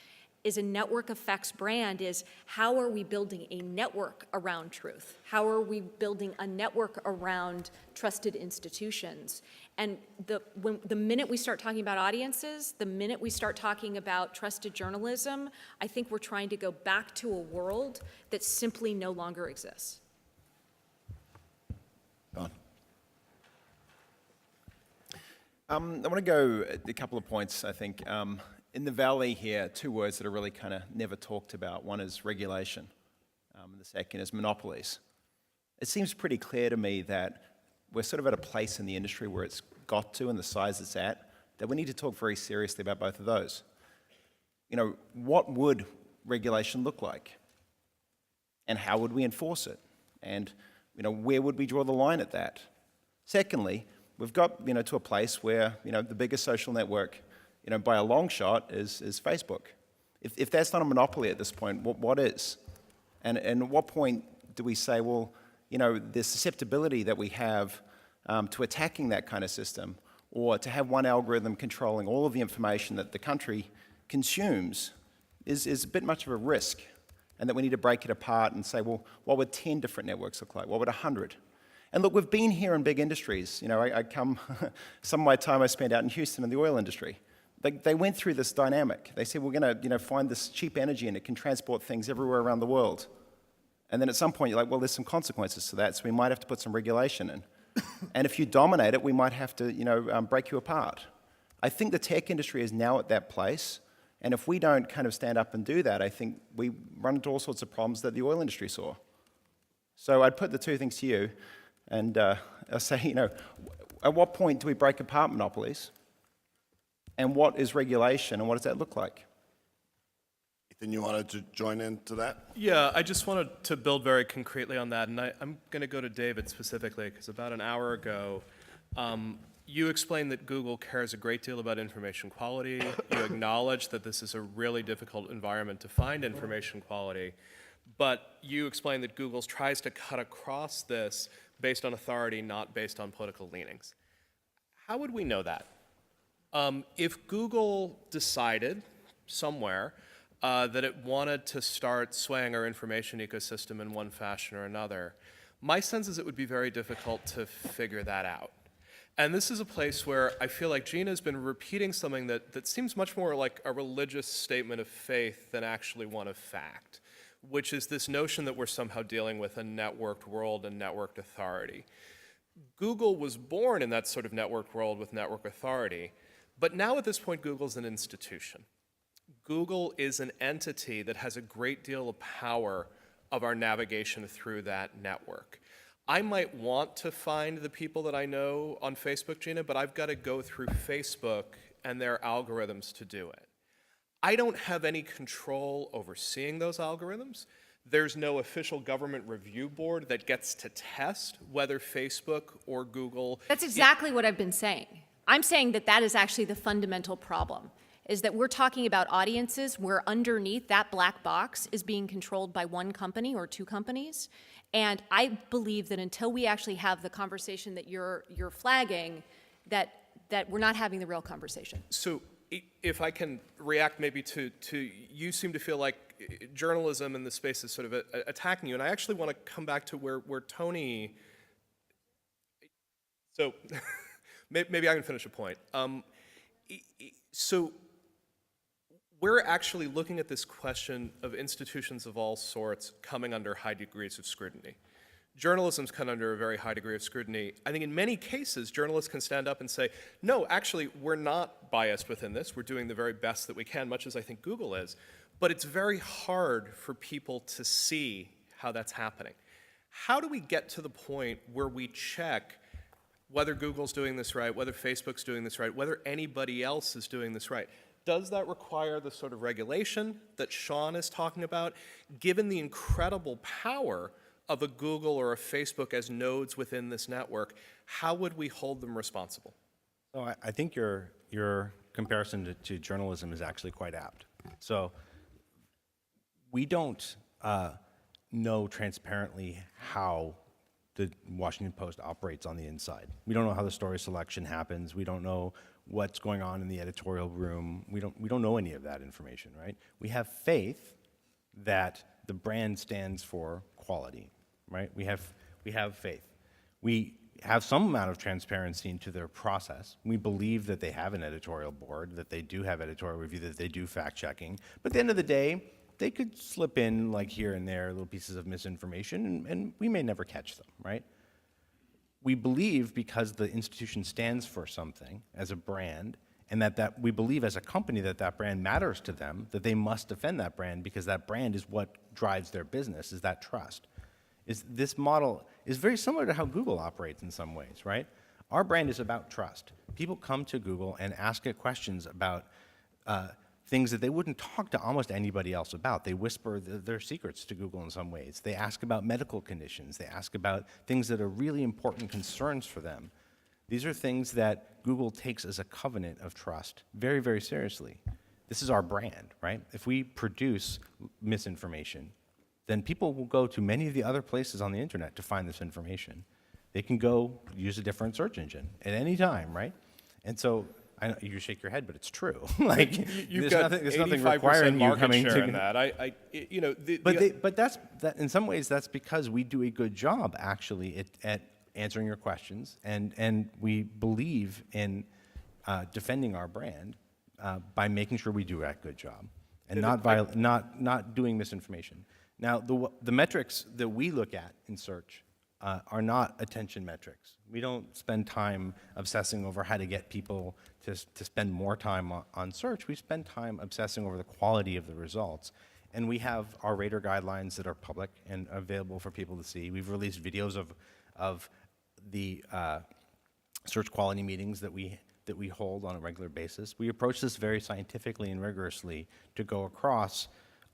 is a network effects brand is how are we building a network around truth? How are we building a network around trusted institutions? And the minute we start talking about audiences, the minute we start talking about trusted journalism, I think we're trying to go back to a world that simply no longer exists. Don. I want to go a couple of points, I think. In the Valley here, two words that are really kind of never talked about. One is regulation, and the second is monopolies. It seems pretty clear to me that we're sort of at a place in the industry where it's got to and the size it's at, that we need to talk very seriously about both of those. You know, what would regulation look like? And how would we enforce it? And, you know, where would we draw the line at that? Secondly, we've got, you know, to a place where, you know, the biggest social network, you know, by a long shot is Facebook. If that's not a monopoly at this point, what is? And at what point do we say, well, you know, the susceptibility that we have to attacking that kind of system, or to have one algorithm controlling all of the information that the country consumes is a bit much of a risk, and that we need to break it apart and say, well, what would 10 different networks look like? What would 100? And look, we've been here in big industries. You know, I come, some of my time I spent out in Houston in the oil industry. They went through this dynamic. They said, we're going to, you know, find this cheap energy and it can transport things everywhere around the world. And then at some point you're like, well, there's some consequences to that, so we might have to put some regulation in. And if you dominate it, we might have to, you know, break you apart. I think the tech industry is now at that place, and if we don't kind of stand up and do that, I think we run into all sorts of problems that the oil industry saw. So I'd put the two things to you, and I'll say, you know, at what point do we break apart monopolies? And what is regulation, and what does that look like? Ethan, you wanted to join into that? Yeah, I just wanted to build very concretely on that, and I'm going to go to David specifically, because about an hour ago, you explained that Google cares a great deal about information quality. You acknowledge that this is a really difficult environment to find information quality, but you explained that Google tries to cut across this based on authority, not based on political leanings. How would we know that? If Google decided somewhere that it wanted to start swaying our information ecosystem in one fashion or another, my sense is it would be very difficult to figure that out. And this is a place where I feel like Gina has been repeating something that seems much more like a religious statement of faith than actually one of fact, which is this notion that we're somehow dealing with a networked world and networked authority. Google was born in that sort of networked world with network authority, but now at this point, Google's an institution. Google is an entity that has a great deal of power of our navigation through that network. I might want to find the people that I know on Facebook, Gina, but I've got to go through Facebook and their algorithms to do it. I don't have any control over seeing those algorithms. There's no official government review board that gets to test whether Facebook or Google... That's exactly what I've been saying. I'm saying that that is actually the fundamental problem, is that we're talking about audiences where underneath that black box is being controlled by one company or two companies. And I believe that until we actually have the conversation that you're flagging, that we're not having the real conversation. So if I can react maybe to you seem to feel like journalism in this space is sort of attacking you, and I actually want to come back to where Tony, so maybe I can finish a point. So we're actually looking at this question of institutions of all sorts coming under high degrees of scrutiny. Journalism's come under a very high degree of scrutiny. I think in many cases, journalists can stand up and say, no, actually, we're not biased within this. We're doing the very best that we can, much as I think Google is. But it's very hard for people to see how that's happening. How do we get to the point where we check whether Google's doing this right, whether Facebook's doing this right, whether anybody else is doing this right? Does that require the sort of regulation that Sean is talking about, given the incredible power of a Google or a Facebook as nodes within this network? How would we hold them responsible? So I think your comparison to journalism is actually quite apt. So we don't know transparently how the Washington Post operates on the inside. We don't know how the story selection happens. We don't know what's going on in the editorial room. We don't know any of that information, right? We have faith that the brand stands for quality, right? We have faith. We have some amount of transparency into their process. We believe that they have an editorial board, that they do have editorial review, that they do fact checking. But at the end of the day, they could slip in, like here and there, little pieces of misinformation, and we may never catch them, right? We believe, because the institution stands for something as a brand, and that we believe as a company that brand matters to them, that they must defend that brand because that brand is what drives their business, is that trust. This model is very similar to how Google operates in some ways, right? Our brand is about trust. People come to Google and ask it questions about things that they wouldn't talk to almost anybody else about. They whisper their secrets to Google in some ways. They ask about medical conditions. They ask about things that are really important concerns for them. These are things that Google takes as a covenant of trust very, very seriously. This is our brand, right? If we produce misinformation, then people will go to many of the other places on the internet to find this information. They can go use a different search engine at any time, right? And so, I know you shake your head, but it's true. Like, You've got there's nothing 85% requiring you market coming share to. in that. But that's in some ways that's because we do a good job actually at answering your questions, and we believe in defending our brand by making sure we do a good job and not doing misinformation. Now, the metrics that we look at in search are not attention metrics. We don't spend time obsessing over how to get people to spend more time on search. We spend time obsessing over the quality of the results. And we have our rater guidelines that are public and available for people to see. We've released videos of the search quality meetings that we hold on a regular basis. We approach this very scientifically and rigorously to go across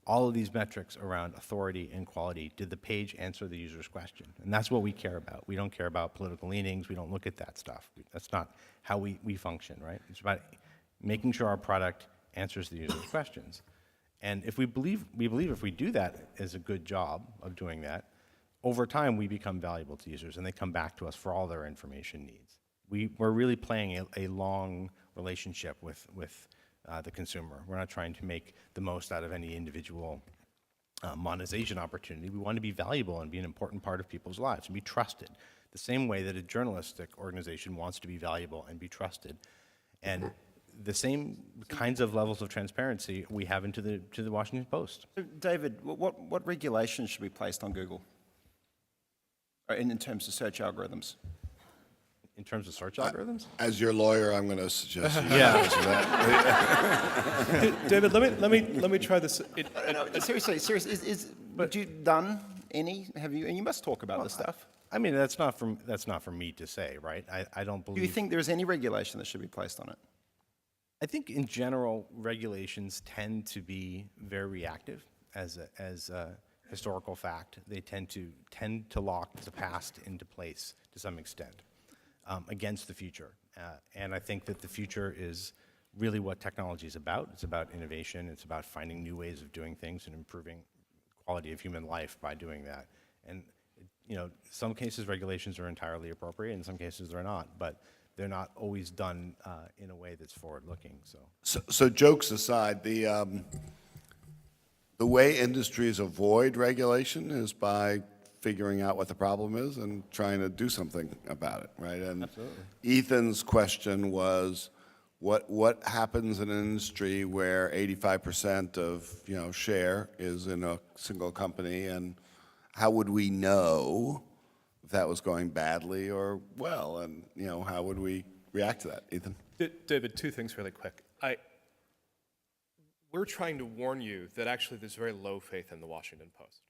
all of these metrics around authority and quality. Did the page answer the user's question? And that's what we care about. We don't care about political leanings. We don't look at that stuff. That's not how we function, right? It's about making sure our product answers the user's questions. And if we believe if we do that as a good job of doing that, over time we become valuable to users and they come back to us for all their information needs. We're really playing a long relationship with the consumer. We're not trying to make the most out of any individual monetization opportunity. We want to be valuable and be an important part of people's lives and be trusted, the same way that a journalistic organization wants to be valuable and be trusted. And the same kinds of levels of transparency we have to the Washington Post. So, David, what regulations should be placed on Google in terms of search algorithms? In terms of search algorithms? As your lawyer, I'm going to suggest you Yeah. answer that. David, let me try this. Seriously, have you done any? Have you? And you must talk about this stuff. I mean, that's not for me to say, right? I don't believe. Do you think there's any regulation that should be placed on it? I think in general, regulations tend to be very reactive as a historical fact. They tend to lock the past into place to some extent against the future. And I think that the future is really what technology is about. It's about innovation. It's about finding new ways of doing things and improving the quality of human life by doing that. And some cases regulations are entirely appropriate, in some cases they're not. But they're not always done in a way that's forward-looking. So jokes aside, the way industries avoid regulation is by figuring out what the problem is and trying to do something about it, right? And Absolutely. Ethan's question was, what happens in an industry where 85% of share is in a single company, and how would we know if that was going badly or well, and how would we react to that, Ethan? David, two things really quick. We're trying to warn you that actually there's very low faith in the Washington Post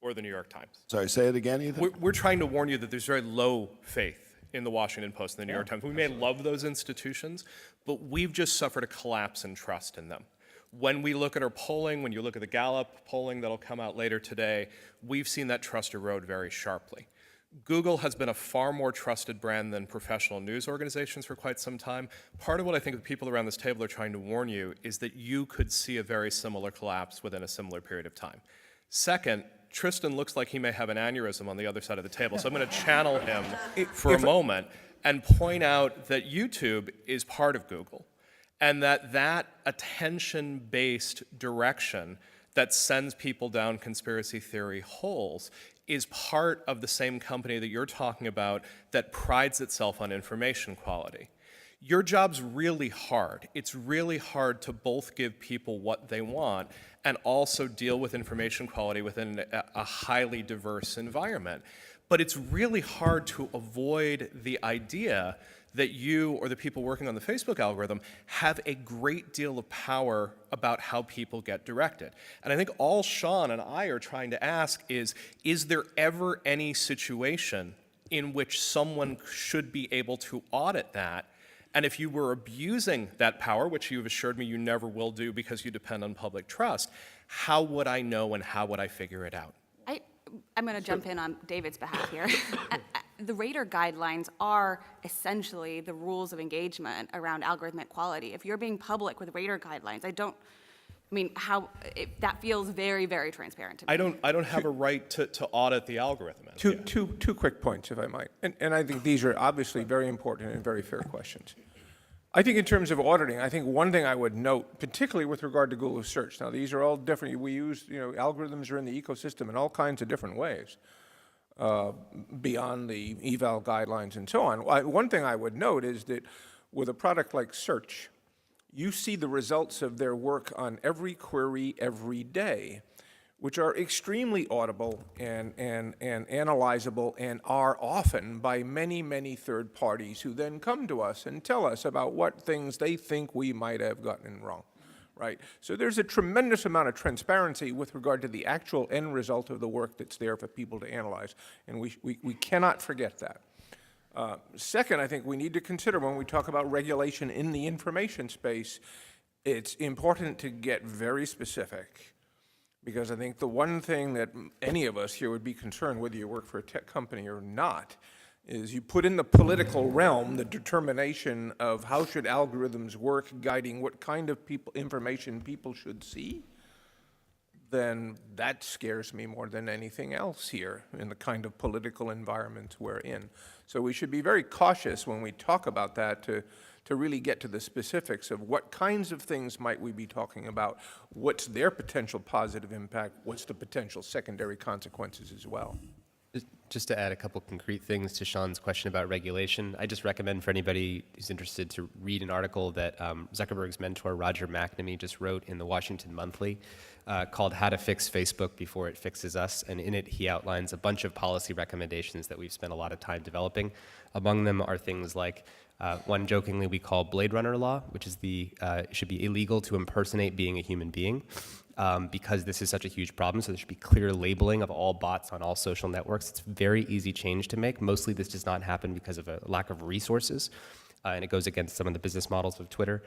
or the New York Times. Sorry, say it again, Ethan? We're trying to warn you that there's very low faith in the Washington Post and the New York Times. We may love those institutions, but we've just suffered a collapse in trust in them. When we look at our polling, when you look at the Gallup polling that'll come out later today, we've seen that trust erode very sharply. Google has been a far more trusted brand than professional news organizations for quite some time. Part of what I think the people around this table are trying to warn you is that you could see a very similar collapse within a similar period of time. Second, Tristan looks like he may have an aneurysm on the other side of the table, so I'm going to channel him for a moment. and point out that YouTube is part of Google, and that attention-based direction that sends people down conspiracy theory holes is part of the same company that you're talking about that prides itself on information quality. Your job's really hard. It's really hard to both give people what they want and also deal with information quality within a highly diverse environment. But it's really hard to avoid the idea that you or the people working on the Facebook algorithm have a great deal of power about how people get directed. And I think all Sean and I are trying to ask is there ever any situation in which someone should be able to audit that? And if you were abusing that power, which you've assured me you never will do because you depend on public trust, how would I know and how would I figure it out? I'm going to jump in on David's behalf here. The rater guidelines are essentially the rules of engagement around algorithmic quality. If you're being public with rater guidelines, that feels very, very transparent to me. I don't have a right to audit the algorithm. Two quick points, if I might. And I think these are obviously very important and very fair questions. I think in terms of auditing, I think one thing I would note, particularly with regard to Google search, now these are all different. We use, algorithms are in the ecosystem in all kinds of different ways, beyond the eval guidelines and so on. One thing I would note is that with a product like search, you see the results of their work on every query every day, which are extremely audible and analyzable and are often by many, many third parties who then come to us and tell us about what things they think we might have gotten wrong, right? So there's a tremendous amount of transparency with regard to the actual end result of the work that's there for people to analyze, and we cannot forget that. Second, I think we need to consider when we talk about regulation in the information space, it's important to get very specific. Because I think the one thing that any of us here would be concerned, whether you work for a tech company or not, is you put in the political realm the determination of how should algorithms work, guiding what kind of information people should see, then that scares me more than anything else here in the kind of political environment we're in. So we should be very cautious when we talk about that to really get to the specifics of what kinds of things might we be talking about, what's their potential positive impact, what's the potential secondary consequences as well. Just to add a couple concrete things to Sean's question about regulation, I just recommend for anybody who's interested to read an article that Zuckerberg's mentor, Roger McNamee, just wrote in the Washington Monthly called How to Fix Facebook Before It Fixes Us. And in it, he outlines a bunch of policy recommendations that we've spent a lot of time developing. Among them are things like one jokingly we call Blade Runner law, which is it should be illegal to impersonate being a human being. Because this is such a huge problem, so there should be clear labeling of all bots on all social networks. It's a very easy change to make. Mostly this does not happen because of a lack of resources, and it goes against some of the business models of Twitter.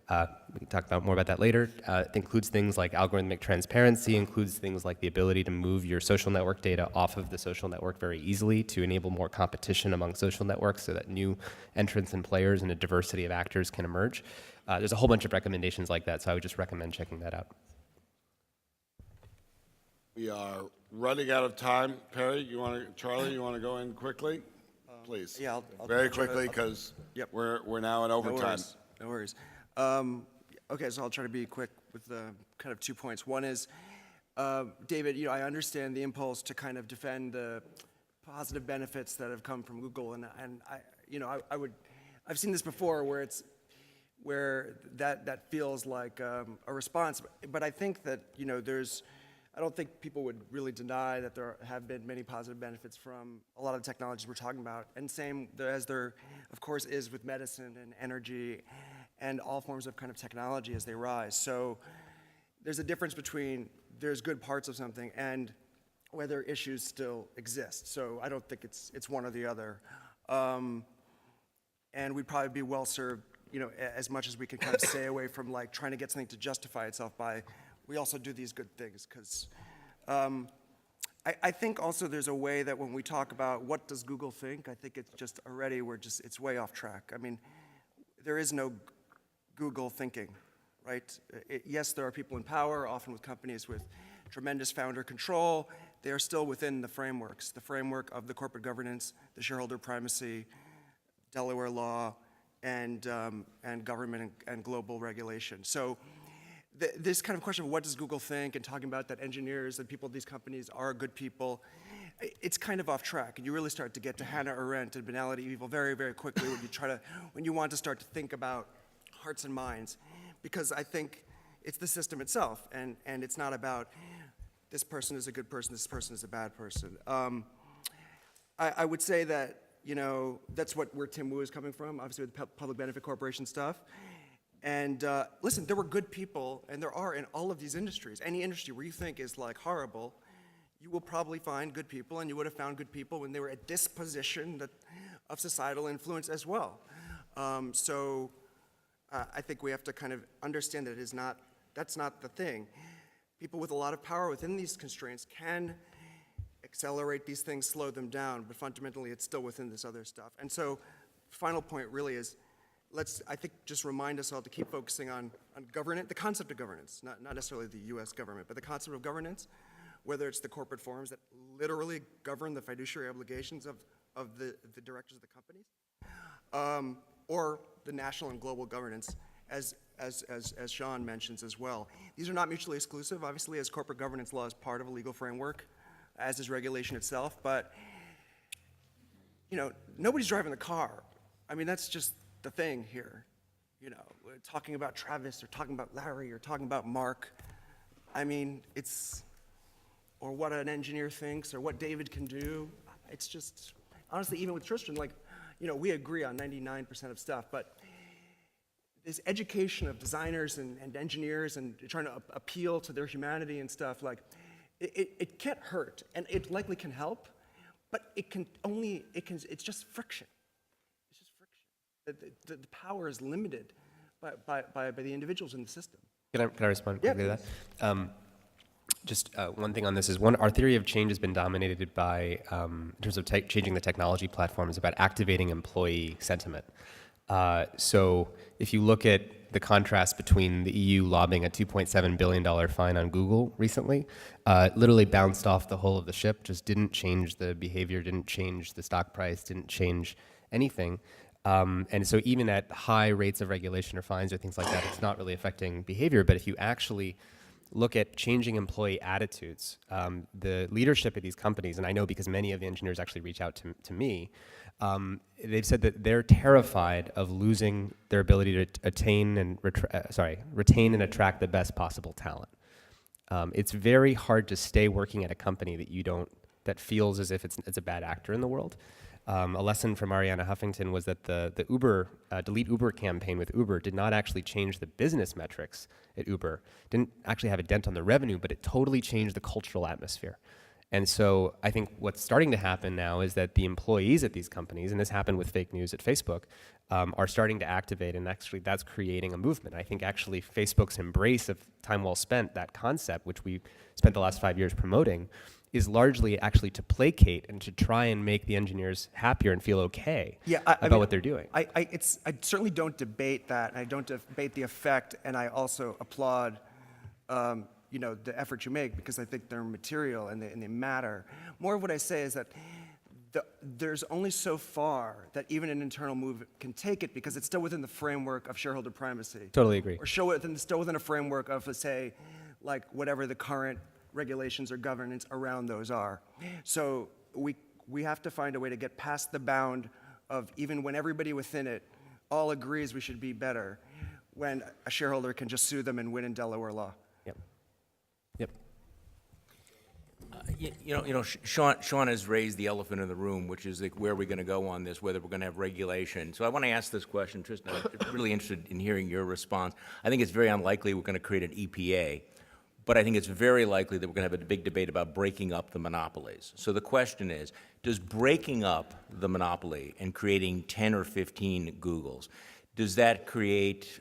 We can talk more about that later. It includes things like algorithmic transparency, includes things like the ability to move your social network data off of the social network very easily to enable more competition among social networks so that new entrants and players and a diversity of actors can emerge. There's a whole bunch of recommendations like that, so I would just recommend checking that out. We are running out of time. Perry, Charlie, you want to go in quickly? Please. Yeah, I'll very try to- quickly because Yep. we're now in overtime. No worries. Okay, so I'll try to be quick with kind of 2 points. One is, David, I understand the impulse to kind of defend the positive benefits that have come from Google, and I've seen this before where that feels like a response, but I think that I don't think people would really deny that there have been many positive benefits from a lot of the technologies we're talking about. And same as there, of course, is with medicine and energy and all forms of kind of technology as they rise. So there's a difference between there's good parts of something and whether issues still exist. So I don't think it's one or the other. And we'd probably be well served, as much as we could kind of stay away from like trying to get something to justify itself by we also do these good things, because I think also there's a way that when we talk about what does Google think, I think it's just already it's way off track. I mean, there is no Google thinking, right? Yes, there are people in power, often with companies with tremendous founder control. They are still within the framework of the corporate governance, the shareholder primacy, Delaware law, and government and global regulation. So this kind of question of what does Google think, and talking about that engineers and people at these companies are good people, it's kind of off track, and you really start to get to Hannah Arendt and banality of evil very, very quickly when you want to start to think about hearts and minds, because I think it's the system itself, and it's not about this person is a good person, this person is a bad person. I would say that, that's where Tim Wu is coming from, obviously with the public benefit corporation stuff. And listen, there were good people, and there are in all of these industries. Any industry where you think is like horrible, you will probably find good people, and you would have found good people when they were at this position of societal influence as well. So I think we have to kind of understand that that's not the thing. People with a lot of power within these constraints can accelerate these things, slow them down, but fundamentally it's still within this other stuff. And so final point really is, I think, just remind us all to keep focusing on governance, the concept of governance, not necessarily the US government, but the concept of governance, whether it's the corporate forms that literally govern the fiduciary obligations of the directors of the companies, or the national and global governance, as Sean mentions as well. These are not mutually exclusive, obviously, as corporate governance law is part of a legal framework, as is regulation itself, but nobody's driving the car. I mean, that's just the thing here. We're talking about Travis, or talking about Larry, or talking about Mark. I mean, or what an engineer thinks, or what David can do. It's just, honestly, even with Tristan, we agree on 99% of stuff, but this education of designers and engineers and trying to appeal to their humanity and stuff, it can't hurt, and it likely can help, but it's just friction. It's just friction. The power is limited by the individuals in the system. Can I respond quickly to that? Just one thing on this is, our theory of change has been dominated by, in terms of changing the technology platform, is about activating employee sentiment. So if you look at the contrast between the EU lobbying a $2.7 billion fine on Google recently, literally bounced off the hull of the ship, just didn't change the behavior, didn't change the stock price, didn't change anything. And so even at high rates of regulation or fines or things like that, it's not really affecting behavior. But if you actually look at changing employee attitudes, the leadership of these companies, and I know because many of the engineers actually reach out to me, they've said that they're terrified of losing their ability to retain and attract the best possible talent. It's very hard to stay working at a company that feels as if it's a bad actor in the world. A lesson from Arianna Huffington was that the Delete Uber campaign with Uber did not actually change the business metrics at Uber, didn't actually have a dent on the revenue, but it totally changed the cultural atmosphere. And so I think what's starting to happen now is that the employees at these companies, and this happened with fake news at Facebook, are starting to activate, and actually that's creating a movement. I think actually Facebook's embrace of time well spent, that concept, which we spent the last 5 years promoting, is largely actually to placate and to try and make the engineers happier and feel okay about what they're doing. I certainly don't debate that, and I don't debate the effect, and I also applaud the effort you make, because I think they're material and they matter. More of what I say is that there's only so far that even an internal move can take it, because it's still within the framework of shareholder primacy. Totally agree. Or still within a framework of, let's say, whatever the current regulations or governance around those are. So we have to find a way to get past the bound of, even when everybody within it all agrees we should be better, when a shareholder can just sue them and win in Delaware law. Sean has raised the elephant in the room, which is where are we going to go on this, whether we're going to have regulation. So I want to ask this question, Tristan. I'm really interested in hearing your response. I think it's very unlikely we're going to create an EPA, but I think it's very likely that we're going to have a big debate about breaking up the monopolies. So the question is, does breaking up the monopoly and creating 10 or 15 Googles, does that create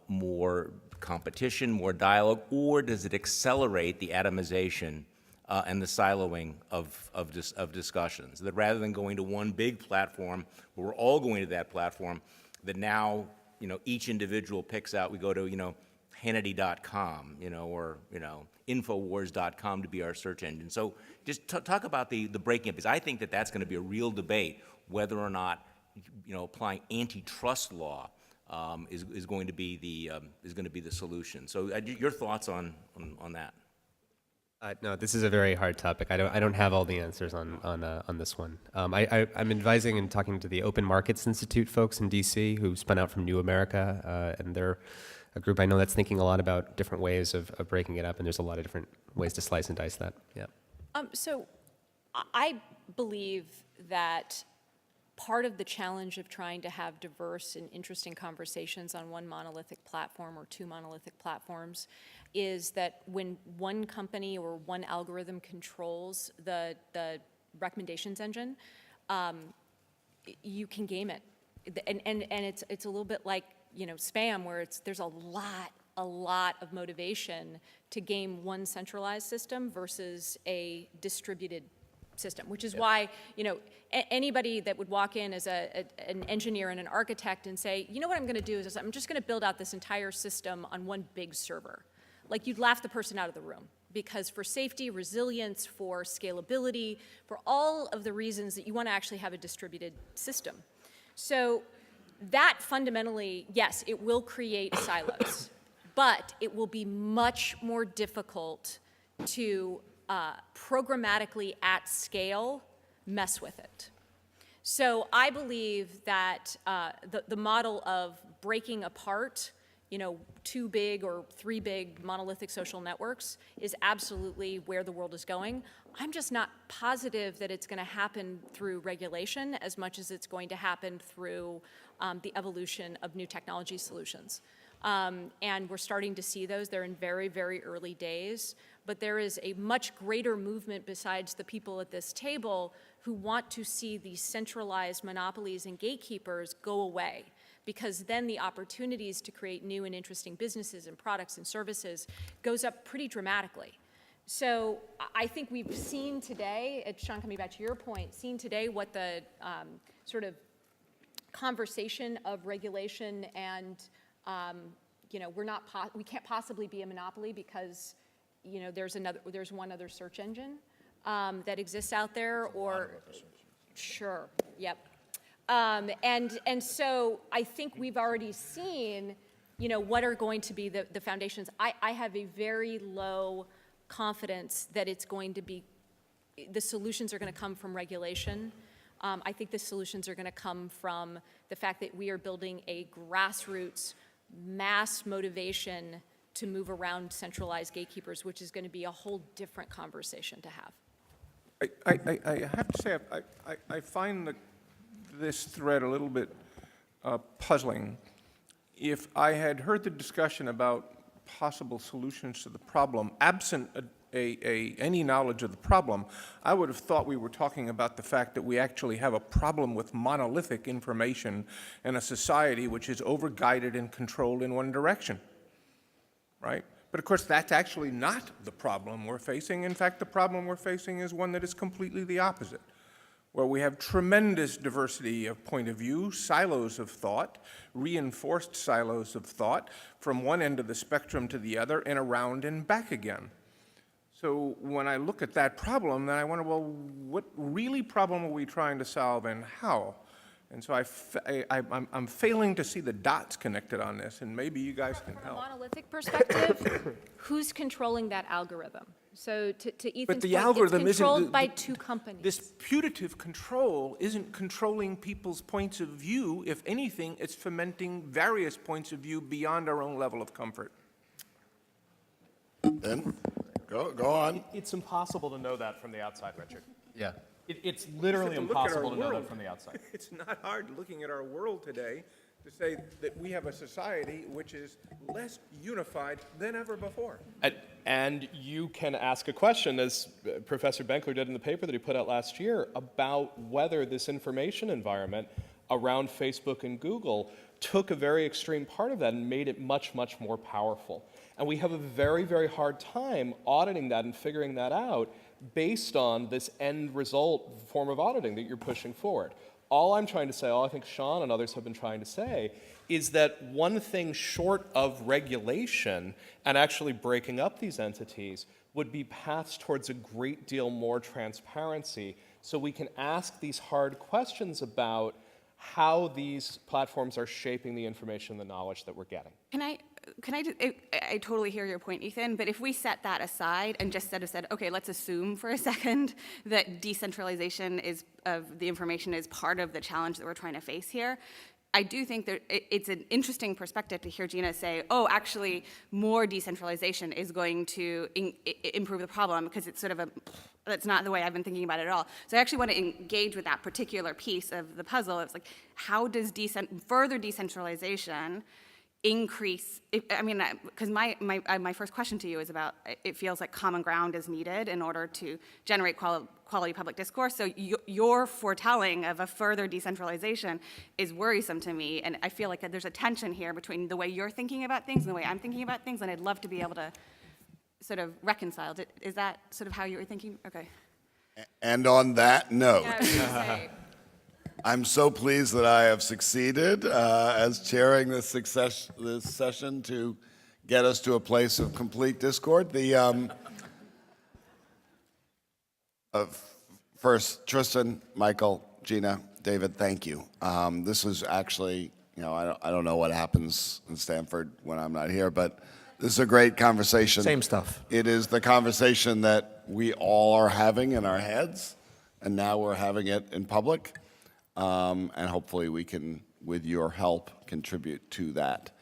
more competition, more dialogue, or does it accelerate the atomization and the siloing of discussions? That rather than going to one big platform, where we're all going to that platform, that now each individual picks out, we go to Hannity.com, or Infowars.com to be our search engine. So just talk about the breaking up, because I think that that's going to be a real debate, whether or not applying antitrust law is going to be the solution. So your thoughts on that? No, this is a very hard topic. I don't have all the answers on this one. I'm advising and talking to the Open Markets Institute folks in DC who spun out from New America, and they're a group I know that's thinking a lot about different ways of breaking it up, and there's a lot of different ways to slice and dice that. Yeah. So I believe that part of the challenge of trying to have diverse and interesting conversations on one monolithic platform or two monolithic platforms is that when one company or one algorithm controls the recommendations engine, you can game it. And it's a little bit like, spam, where there's a lot of motivation to game one centralized system versus a distributed system, which is why, anybody that would walk in as an engineer and an architect and say, what I'm going to do is I'm just going to build out this entire system on one big server. Like, you'd laugh the person out of the room, because for safety, resilience, for scalability, for all of the reasons that you want to actually have a distributed system. So that fundamentally, yes, it will create silos, but it will be much more difficult to programmatically at scale mess with it. So I believe that the model of breaking apart, two big or three big monolithic social networks is absolutely where the world is going. I'm just not positive that it's going to happen through regulation as much as it's going to happen through the evolution of new technology solutions. And we're starting to see those. They're in very, very early days. But there is a much greater movement besides the people at this table who want to see these centralized monopolies and gatekeepers go away, because then the opportunities to create new and interesting businesses and products and services goes up pretty dramatically. So I think we've seen today, Sean, coming back to your point, seen today what the sort of conversation of regulation and we can't possibly be a monopoly because there's one other search engine that exists out there, or sure, yep. And so I think we've already seen, what are going to be the foundations. I have a very low confidence that it's going to be, the solutions are going to come from regulation. I think the solutions are going to come from the fact that we are building a grassroots mass motivation to move around centralized gatekeepers, which is going to be a whole different conversation to have. I have to say, I find this thread a little bit puzzling. If I had heard the discussion about possible solutions to the problem, absent any knowledge of the problem, I would have thought we were talking about the fact that we actually have a problem with monolithic information in a society which is over-guided and controlled in one direction, right? But of course, that's actually not the problem we're facing. In fact, the problem we're facing is one that is completely the opposite, where we have tremendous diversity of point of view, silos of thought, reinforced silos of thought, from one end of the spectrum to the other and around and back again. So when I look at that problem, then I wonder, well, what really problem are we trying to solve and how? And so I'm failing to see the dots connected on this, and maybe you guys can help. From a monolithic perspective, who's controlling that algorithm? So to Ethan's But the point, algorithm it's controlled isn't by two companies. This putative control isn't controlling people's points of view. If anything, it's fomenting various points of view beyond our own level of comfort. Then, go on. It's impossible to know that from the outside, Richard. Yeah. It's literally Just have to look at our impossible to know world. that from the outside. It's not hard looking at our world today to say that we have a society which is less unified than ever before. And you can ask a question, as Professor Benkler did in the paper that he put out last year, about whether this information environment around Facebook and Google took a very extreme part of that and made it much, much more powerful. And we have a very, very hard time auditing that and figuring that out based on this end result form of auditing that you're pushing forward. All I'm trying to say, all I think Sean and others have been trying to say, is that one thing short of regulation and actually breaking up these entities would be paths towards a great deal more transparency, so we can ask these hard questions about how these platforms are shaping the information, the knowledge that we're getting. I totally hear your point, Ethan, but if we set that aside and just said, okay, let's assume for a second that decentralization of the information is part of the challenge that we're trying to face here, I do think that it's an interesting perspective to hear Gina say, oh, actually, more decentralization is going to improve the problem, because it's sort of that's not the way I've been thinking about it at all. So I actually want to engage with that particular piece of the puzzle. It's like, how does further decentralization increase, because my first question to you is about, it feels like common ground is needed in order to generate quality public discourse. So your foretelling of a further decentralization is worrisome to me, and I feel like there's a tension here between the way you're thinking about things and the way I'm thinking about things, and I'd love to be able to sort of reconcile. Is that sort of how you were thinking? Okay. And on that note, Yeah, I was gonna say, I'm so pleased that I have succeeded as chairing this session to get us to a place of complete discord. First, Tristan, Michael, Gina, David, thank you. This is actually, I don't know what happens in Stanford when I'm not here, but this is a great conversation. Same stuff. It is the conversation that we all are having in our heads, and now we're having it in public. And hopefully we can, with your help, contribute to that.